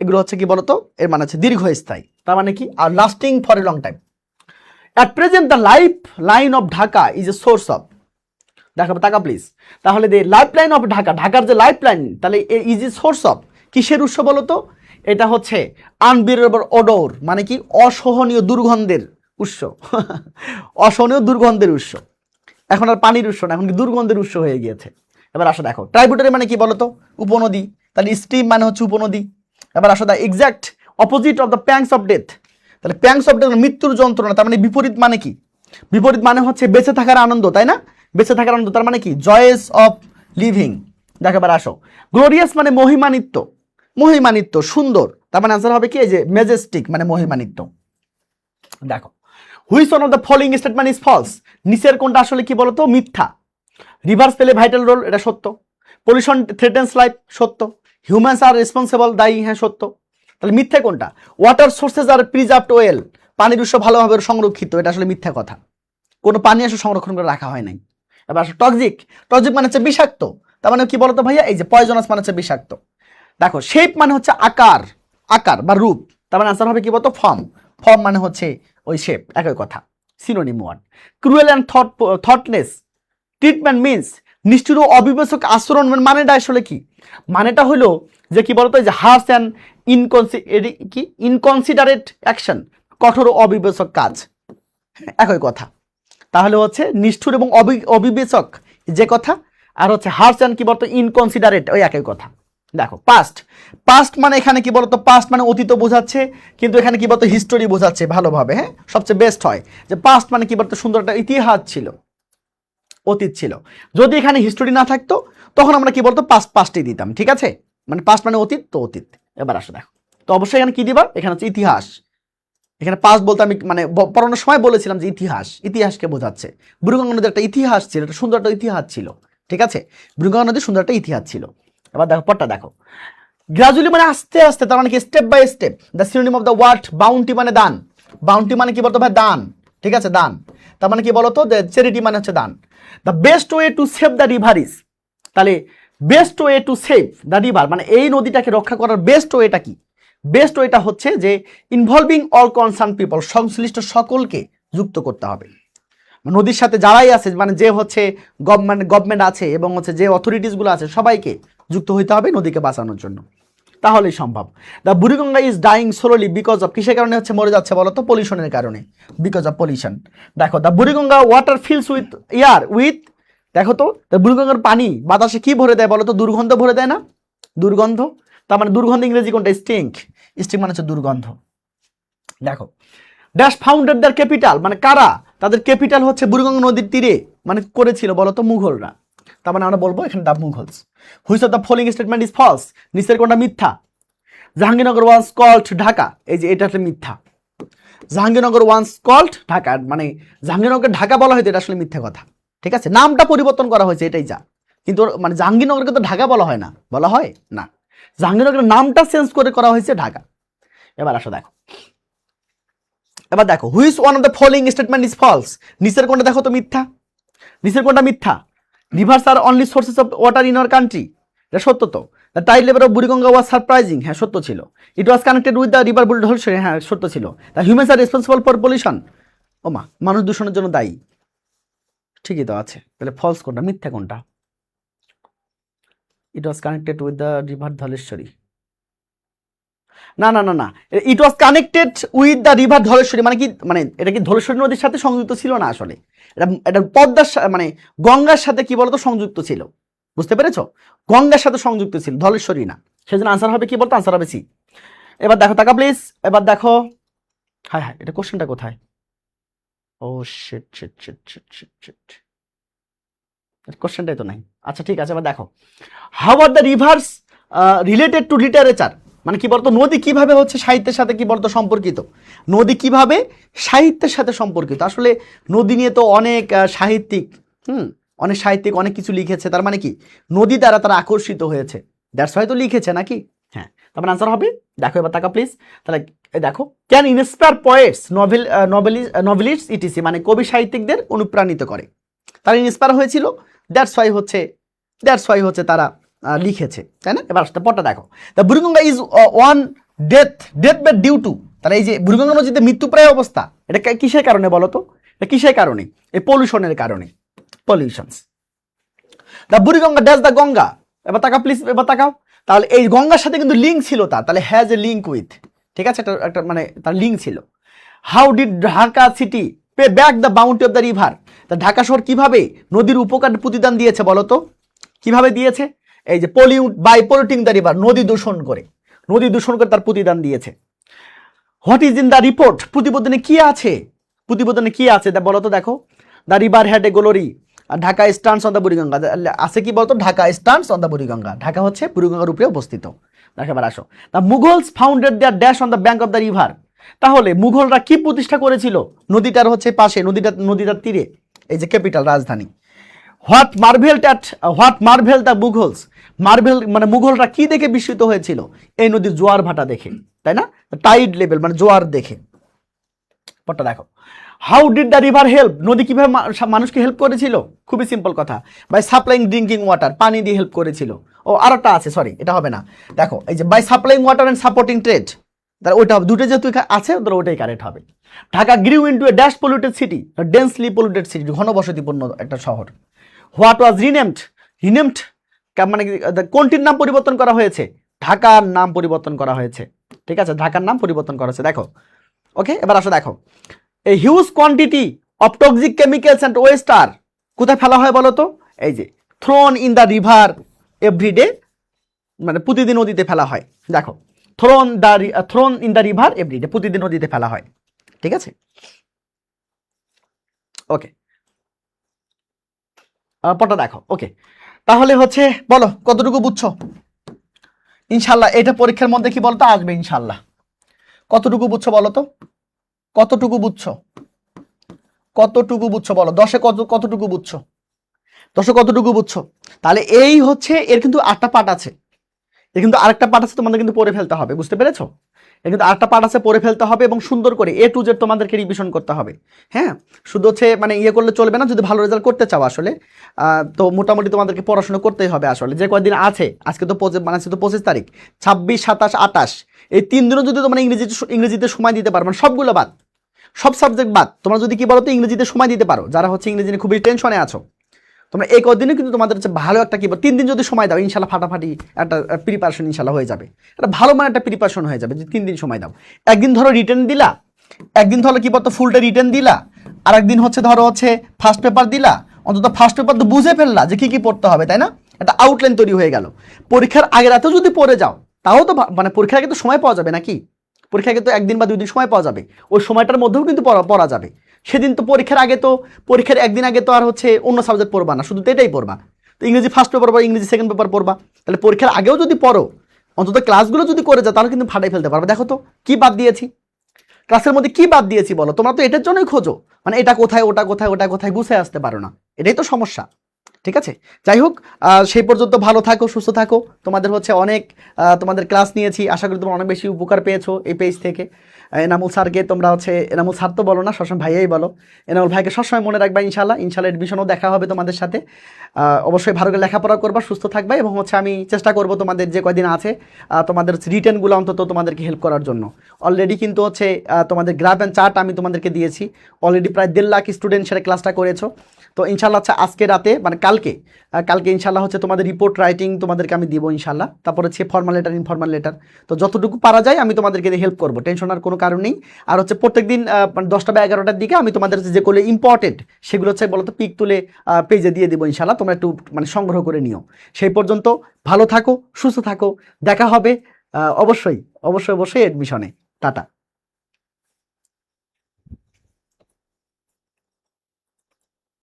A: এগুলো হচ্ছে কি বলতো, এর মানে হচ্ছে দীর্ঘস্থায়ী, তার মানে কি আর lasting for a long time. At present the life line of Dhaka is a source of, দেখো টাকা প্লিজ, তাহলে লাইফ লাইন অফ ঢাকা, ঢাকার যে লাইফ লাইন, তাহলে ইজ এ সোর্স অফ কিসের উৎস বলো তো? এটা হচ্ছে আনবিয়ারেবল ওডর, মানে কি অসহনীয় দুর্গন্ধের উৎস অসহনীয় দুর্গন্ধের উৎস। এখন আর পানির উৎস না, এখন কি দুর্গন্ধের উৎস হয়ে গিয়েছে। এবার আসো দেখো, ট্রাইবুটারি মানে কি বলতো? উপনদী, তাহলে স্ট্রিম মানে হচ্ছে উপনদী। এবার আসো the exact opposite of the pangs of death, তাহলে প্যাংস অফ ডেথ মৃত্যুর যন্ত্রণা, তার মানে বিপরীত মানে কি? বিপরীত মানে হচ্ছে বেঁচে থাকার আনন্দ, তাই না? বেঁচে থাকার আনন্দ, তার মানে কি জয়েস অফ লিভিং। দেখো এবার আসো, গ্লোরিয়াস মানে মহিমান্বিত, মহিমান্বিত সুন্দর, তার মানে আনসার হবে কি এই যে মেজেস্টিক মানে মহিমান্বিত। দেখো, which one of the following statement is false, নিচের কোনটা আসলে কি বলতো মিথ্যা? রিভার্স প্লে ভাইটাল রোল, এটা সত্য। পলিউশন থ্রেটেন্স লাইফ, সত্য। হিউম্যানস আর রেসপন্সিবল, দায়ী, হ্যাঁ সত্য। তাহলে মিথ্যা কোনটা? ওয়াটার সোর্সেস আর প্রিজার্ভড ওয়েল, পানির উৎস ভালোভাবে সংরক্ষিত, এটা আসলে মিথ্যা কথা, কোনো পানি আসলে সংরক্ষণ করে রাখা হয় নাই। এবার আসলে টক্সিক, টক্সিক মানে হচ্ছে বিষাক্ত, তার মানে কি বলতো ভাইয়া এই যে পয়জনাস মানে হচ্ছে বিষাক্ত। দেখো শেপ মানে হচ্ছে আকার, আকার বা রূপ, তার মানে আনসার হবে কি বলতো ফর্ম, ফর্ম মানে হচ্ছে ওই শেপ, একই কথা, synonym word. Cruel and thoughtless treatment means, নিষ্ঠুর ও অবিবেচক আচরণ, মানেটা আসলে কি? মানেটা হলো যে কি বলতো যে হার্স অ্যান্ড ইনকনসিডারেট অ্যাকশন, কঠোর ও অবিবেচক কাজ, একই কথা। তাহলে হচ্ছে নিষ্ঠুর এবং অবিবেচক যে কথা, আর হচ্ছে হার্স অ্যান্ড কি বলতো ইনকনসিডারেট, ওই একই কথা। দেখো পাস্ট, পাস্ট মানে এখানে কি বলতো পাস্ট মানে অতীত বোঝাচ্ছে, কিন্তু এখানে কি বলতো হিস্টোরি বোঝাচ্ছে ভালোভাবে, হ্যাঁ সবচেয়ে বেস্ট হয় যে পাস্ট মানে কি বলতো সুন্দর একটা ইতিহাস ছিল, অতীত ছিল। যদি এখানে হিস্টোরি না থাকতো তখন আমরা কি বলতো পাস্ট পাস্টই দিতাম, ঠিক আছে, মানে পাস্ট মানে অতীত, তো অতীত। এবার আসো দেখো, তো অবশ্যই এখানে কি দিবা, এখানে হচ্ছে ইতিহাস, এখানে পাস্ট বলতে আমি মানে পড়ানোর সময় বলেছিলাম যে ইতিহাস, ইতিহাসকে বোঝাচ্ছে। বুড়িগঙ্গা নদীর একটা ইতিহাস ছিল, একটা সুন্দর একটা ইতিহাস ছিল, ঠিক আছে, বুড়িগঙ্গা নদীর সুন্দর একটা ইতিহাস ছিল। এবার দেখো পরটা দেখো, গ্রাজুয়ালি মানে আস্তে আস্তে, তার মানে কি step by step. The synonym of the word bounty মানে দান, বাউন্টি মানে কি বলতো ভাই দান, ঠিক আছে দান, তার মানে কি বলতো চ্যারিটি মানে হচ্ছে দান। The best way to save the river is, তাহলে best way to save the river মানে এই নদীটাকে রক্ষা করার বেস্ট ওয়েটা কি? বেস্ট ওয়েটা হচ্ছে যে ইনভলভিং অল কনসার্ন পিপল, সংশ্লিষ্ট সকলকে যুক্ত করতে হবে। নদীর সাথে যারাই আছে মানে যে হচ্ছে গভর্নমেন্ট আছে এবং হচ্ছে যে অথরিটিসগুলো আছে সবাইকে যুক্ত হইতে হবে নদীকে বাঁচানোর জন্য, তাহলেই সম্ভব। The Buriganga is dyeing slowly because of, কিসের কারণে হচ্ছে মরে যাচ্ছে বলো তো? পলিউশনের কারণে, বিকজ অফ পলিউশন। দেখো the Buriganga water feels with air with, দেখো তো বুড়িগঙ্গার পানি বাতাসে কি ভরে দেয় বলো তো? দুর্গন্ধ ভরে দেয় না? দুর্গন্ধ, তার মানে দুর্গন্ধ ইংরেজি কোনটা? স্টিঙ্ক, স্টিঙ্ক মানে হচ্ছে দুর্গন্ধ। দেখো ড্যাশ ফাউন্ডেড দ্যার ক্যাপিটাল, মানে কারা তাদের ক্যাপিটাল হচ্ছে বুড়িগঙ্গা নদীর তীরে মানে করেছিল বলতো? মুঘলরা, তার মানে আমরা বলবো এখানে the Mughals. Which of the following statement is false, নিচের কোনটা মিথ্যা? জাহাঙ্গীরনগর ওয়ান্স কল্ড ঢাকা, এই যে এটা হচ্ছে মিথ্যা। জাহাঙ্গীরনগর ওয়ান্স কল্ড ঢাকা, মানে জাহাঙ্গীরনগরকে ঢাকা বলা হয়তো, এটা আসলে মিথ্যা কথা, ঠিক আছে, নামটা পরিবর্তন করা হয়েছে এটাই যা, কিন্তু মানে জাহাঙ্গীরনগরকে তো ঢাকা বলা হয় না, বলা হয় না, জাহাঙ্গীরনগরের নামটা চেঞ্জ করে করা হয়েছে ঢাকা। এবার আসো দেখো, এবার দেখো which one of the following statement is false, নিচের কোনটা দেখো তো মিথ্যা, নিচের কোনটা মিথ্যা? Rivers are only sources of water in our country, এটা সত্য তো। The tide level of Buriganga was surprising, হ্যাঁ সত্য ছিল। It was connected with the river Dhaleshwari, হ্যাঁ সত্য ছিল। The humans are responsible for pollution, ও মা মানুষ দূষণের জন্য দায়ী, ঠিকই তো আছে। তাহলে ফলস কোনটা, মিথ্যা কোনটা? It was connected with the river Dhaleshwari, না না না না, it was connected with the river Dhaleshwari মানে কি, মানে এটা কি ধলেশ্বরী নদীর সাথে সংযুক্ত ছিল না আসলে, এটা পদ্মার মানে গঙ্গার সাথে কি বলতো সংযুক্ত ছিল, বুঝতে পেরেছো? গঙ্গার সাথে সংযুক্ত ছিল, ধলেশ্বরী না, সেজন্য আনসার হবে কি বলতো? আনসার হবে সি। এবার দেখো টাকা প্লিজ, এবার দেখো, হ্যাঁ হ্যাঁ এটা কোশ্চেনটা কোথায়? ও shit shit shit shit shit shit, কোশ্চেনটাই তো নাই। আচ্ছা ঠিক আছে, এবার দেখো how are the rivers related to literature, মানে কি বলতো নদী কিভাবে হচ্ছে সাহিত্যের সাথে কি বলতো সম্পর্কিত, নদী কিভাবে সাহিত্যের সাথে সম্পর্কিত। আসলে নদী নিয়ে তো অনেক সাহিত্যিক অনেক সাহিত্যিক অনেক কিছু লিখেছে, তার মানে কি নদী দ্বারা তারা আকর্ষিত হয়েছে, দ্যাটস হয়তো লিখেছে নাকি, হ্যাঁ তারপর আনসার হবে। দেখো এবার টাকা প্লিজ, তাহলে দেখো can inspire poets novelist etc, মানে কবি সাহিত্যিকদের অনুপ্রাণিত করে, তারা ইন্সপায়ার হয়েছিল দ্যাটস ওয়াই হচ্ছে তারা লিখেছে, তাই না? এবার আসতে পটটা দেখো, the Buriganga is one death bed due to, তাহলে এই যে বুড়িগঙ্গা নদীতে মৃত্যুপ্রায় অবস্থা, এটা কিসের কারণে বলো তো? এটা কিসের কারণে? এই পলিউশনের কারণে, pollutions. The Buriganga dash the Ganga, এবার তাকাও প্লিজ, এবার তাকাও, তাহলে এই গঙ্গার সাথে কিন্তু লিঙ্ক ছিল তার, তাহলে হ্যাজ এ লিঙ্ক উইথ, ঠিক আছে, একটা মানে তার লিঙ্ক ছিল। How did Dhaka city pay back the bounty of the river, তা ঢাকা শহর কিভাবে নদীর উপকার প্রতিদান দিয়েছে বলো তো? কিভাবে দিয়েছে? এই যে pollute by polluting the river, নদী দূষণ করে তার প্রতিদান দিয়েছে। What is in the report, প্রতিবেদনে কি আছে? বলো তো, দেখো, the river had a glory, Dhaka stands on the Buriganga, আছে কি বলতো? Dhaka stands on the Buriganga, Dhaka হচ্ছে বুড়িগঙ্গার উপরে অবস্থিত। এবার আসো, the Mughals founded their dash on the bank of the river, তাহলে মুঘলরা কি প্রতিষ্ঠা করেছিল নদীটার হচ্ছে পাশে, নদীটার তীরে, এই যে ক্যাপিটাল, রাজধানী। What Marvel the Mughals, Marvel মানে মুঘলরা কি দেখে বিস্মিত হয়েছিল? এই নদীর জোয়ার ভাটা দেখে, তাই না? টাইড লেভেল মানে জোয়ার দেখে। পটটা দেখো, how did the river help, নদী কিভাবে মানুষকে হেল্প করেছিল? খুবই সিম্পল কথা, বাই সাপ্লাইং ড্রিঙ্কিং ওয়াটার, পানি দিয়ে হেল্প করেছিল। ও আরেকটা আছে, সরি এটা হবে না, দেখো এই যে by supplying water and supporting trade, তাহলে ওইটা হবে, দুটো যেহেতু আছে তাহলে ওটাই কারেক্ট হবে। Dhaka grew into a dash polluted city, densely polluted city, ঘনবসতিপূর্ণ একটা শহর। হোয়াট ওয়াজ রিনেমড মানে কোনটির নাম পরিবর্তন করা হয়েছে? ঢাকার নাম পরিবর্তন করা হয়েছে, ঠিক আছে, ঢাকার নাম পরিবর্তন করা হয়েছে। দেখো, ওকে, এবার আসো, দেখো, a huge quantity of toxic chemicals and waste are কোথায় ফেলা হয় বলো তো? এই যে thrown in the river everyday, মানে প্রতিদিন নদীতে ফেলা হয়। দেখো, thrown in the river everyday, প্রতিদিন নদীতে ফেলা হয়, ঠিক আছে, ওকে। পটটা দেখো, ওকে, তাহলে হচ্ছে বলো কতটুকু বুঝছো? ইনশাল্লাহ এটা পরীক্ষার মধ্যে কি বলতো আসবে ইনশাল্লাহ। কতটুকু বুঝছো বলো তো? কতটুকু বুঝছো বলো? 10-এ কতটুকু বুঝছো? 10-এ কতটুকু বুঝছো? তাহলে এই হচ্ছে, এর কিন্তু 8টা পার্ট আছে, এর কিন্তু আরেকটা পার্ট আছে, তোমাদের কিন্তু পড়ে ফেলতে হবে, বুঝতে পেরেছো? এর কিন্তু আরেকটা পার্ট আছে, পড়ে ফেলতে হবে এবং সুন্দর করে A to Z তোমাদেরকে রিভিশন করতে হবে। হ্যাঁ, শুধু হচ্ছে মানে ইয়ে করলে চলবে না, যদি ভালো রেজাল্ট করতে চাও আসলে তো মোটামুটি তোমাদেরকে পড়াশোনা করতেই হবে আসলে। যে কয়েকদিন আছে, আজকে তো মানে তো 25 তারিখ, 26, 27, 28, এই 3 দিনও যদি তোমরা ইংরেজিতে সময় দিতে পারো, মানে সবগুলো বাদ, সব সাবজেক্ট বাদ, তোমরা যদি কি বলো তো ইংরেজিতে সময় দিতে পারো, যারা হচ্ছে ইংরেজি নিয়ে খুবই টেনশনে আছো, তোমরা এই কদিনে কিন্তু তোমাদের হচ্ছে ভালো একটা কি 3 দিন যদি সময় দাও, ইনশাল্লাহ ফাটাফাটি একটা প্রিপারেশন ইনশাল্লাহ হয়ে যাবে, একটা ভালো মানে একটা প্রিপারেশন হয়ে যাবে, যে 3 দিন সময় দাও। একদিন ধরো রিটেন দিলা, একদিন ধরো কি বলতো ফুলটা রিটেন দিলা, আর একদিন হচ্ছে ধরো হচ্ছে ফার্স্ট পেপার দিলা, অন্তত ফার্স্ট পেপার তো বুঝে ফেললা যে কি পড়তে হবে, তাই না? একটা আউটলাইন তৈরি হয়ে গেল। পরীক্ষার আগে রাতেও যদি পড়ে যাও, তাও তো মানে পরীক্ষার আগে তো সময় পাওয়া যাবে নাকি? পরীক্ষায় কিন্তু 1 দিন বা 2 দিন সময় পাওয়া যাবে, ওই সময়টার মধ্যেও কিন্তু পড়া যাবে। সেদিন তো পরীক্ষার আগে তো, পরীক্ষার একদিন আগে তো আর হচ্ছে অন্য সাবজেক্ট পড়বা না, শুধু এটাই পড়বা, তো ইংরেজি ফার্স্ট পেপার বা ইংরেজি সেকেন্ড পেপার পড়বা। তাহলে পরীক্ষার আগেও যদি পড়ো, অন্তত ক্লাসগুলো যদি করে যাও, তাহলে কিন্তু ফাটাই ফেলতে পারবে। দেখো তো কি বাদ দিয়েছি, ক্লাসের মধ্যে কি বাদ দিয়েছি বলো? তোমরা তো এটার জন্যই খোঁজো, মানে এটা কোথায়, ওটা কোথায়, ওটা কোথায় গুছিয়ে আসতে পারো না, এটাই তো সমস্যা। ঠিক আছে, যাই হোক, সেই পর্যন্ত ভালো থাকো, সুস্থ থাকো। তোমাদের হচ্ছে অনেক তোমাদের ক্লাস নিয়েছি, আশা করি তোমরা অনেক বেশি উপকার পেয়েছো এই পেজ থেকে। এনামুল স্যারকে তোমরা হচ্ছে, এনামুল স্যার তো বলো না, সবসময় ভাইয়াই বলো, এনামুল ভাইকে সবসময় মনে রাখবা ইনশাল্লাহ। এডমিশনও দেখা হবে তোমাদের সাথে। অবশ্যই ভালো করে লেখাপড়া করবা, সুস্থ থাকবা, এবং হচ্ছে আমি চেষ্টা করব তোমাদের যে কয়দিন আছে তোমাদের রিটেনগুলো অন্তত তোমাদেরকে হেল্প করার জন্য। অলরেডি কিন্তু হচ্ছে তোমাদের গ্রাফ অ্যান্ড চার্ট আমি তোমাদেরকে দিয়েছি, অলরেডি প্রায় 1.5 লাখ স্টুডেন্ট সেটা ক্লাসটা করেছো। তো ইনশাল্লাহ হচ্ছে আজকে রাতে মানে কালকে ইনশাল্লাহ হচ্ছে তোমাদের রিপোর্ট রাইটিং তোমাদেরকে আমি দিব ইনশাল্লাহ। তারপর হচ্ছে ফর্মাল লেটার, ইনফর্মাল লেটার, তো যতটুকু পারা যায় আমি তোমাদেরকে হেল্প করবো, টেনশনের কোনো কারণ নেই। আর হচ্ছে প্রত্যেকদিন 10টা বা 11টার দিকে আমি তোমাদের যেগুলো ইম্পর্টেন্ট সেগুলো হচ্ছে বলতো পিক তুলে পেজে দিয়ে দেবো ইনশাল্লাহ, তোমরা একটু মানে সংগ্রহ করে নিও। সেই পর্যন্ত ভালো থাকো, সুস্থ থাকো, দেখা হবে অবশ্যই অবশ্যই অবশ্যই এডমিশনে। টাটা।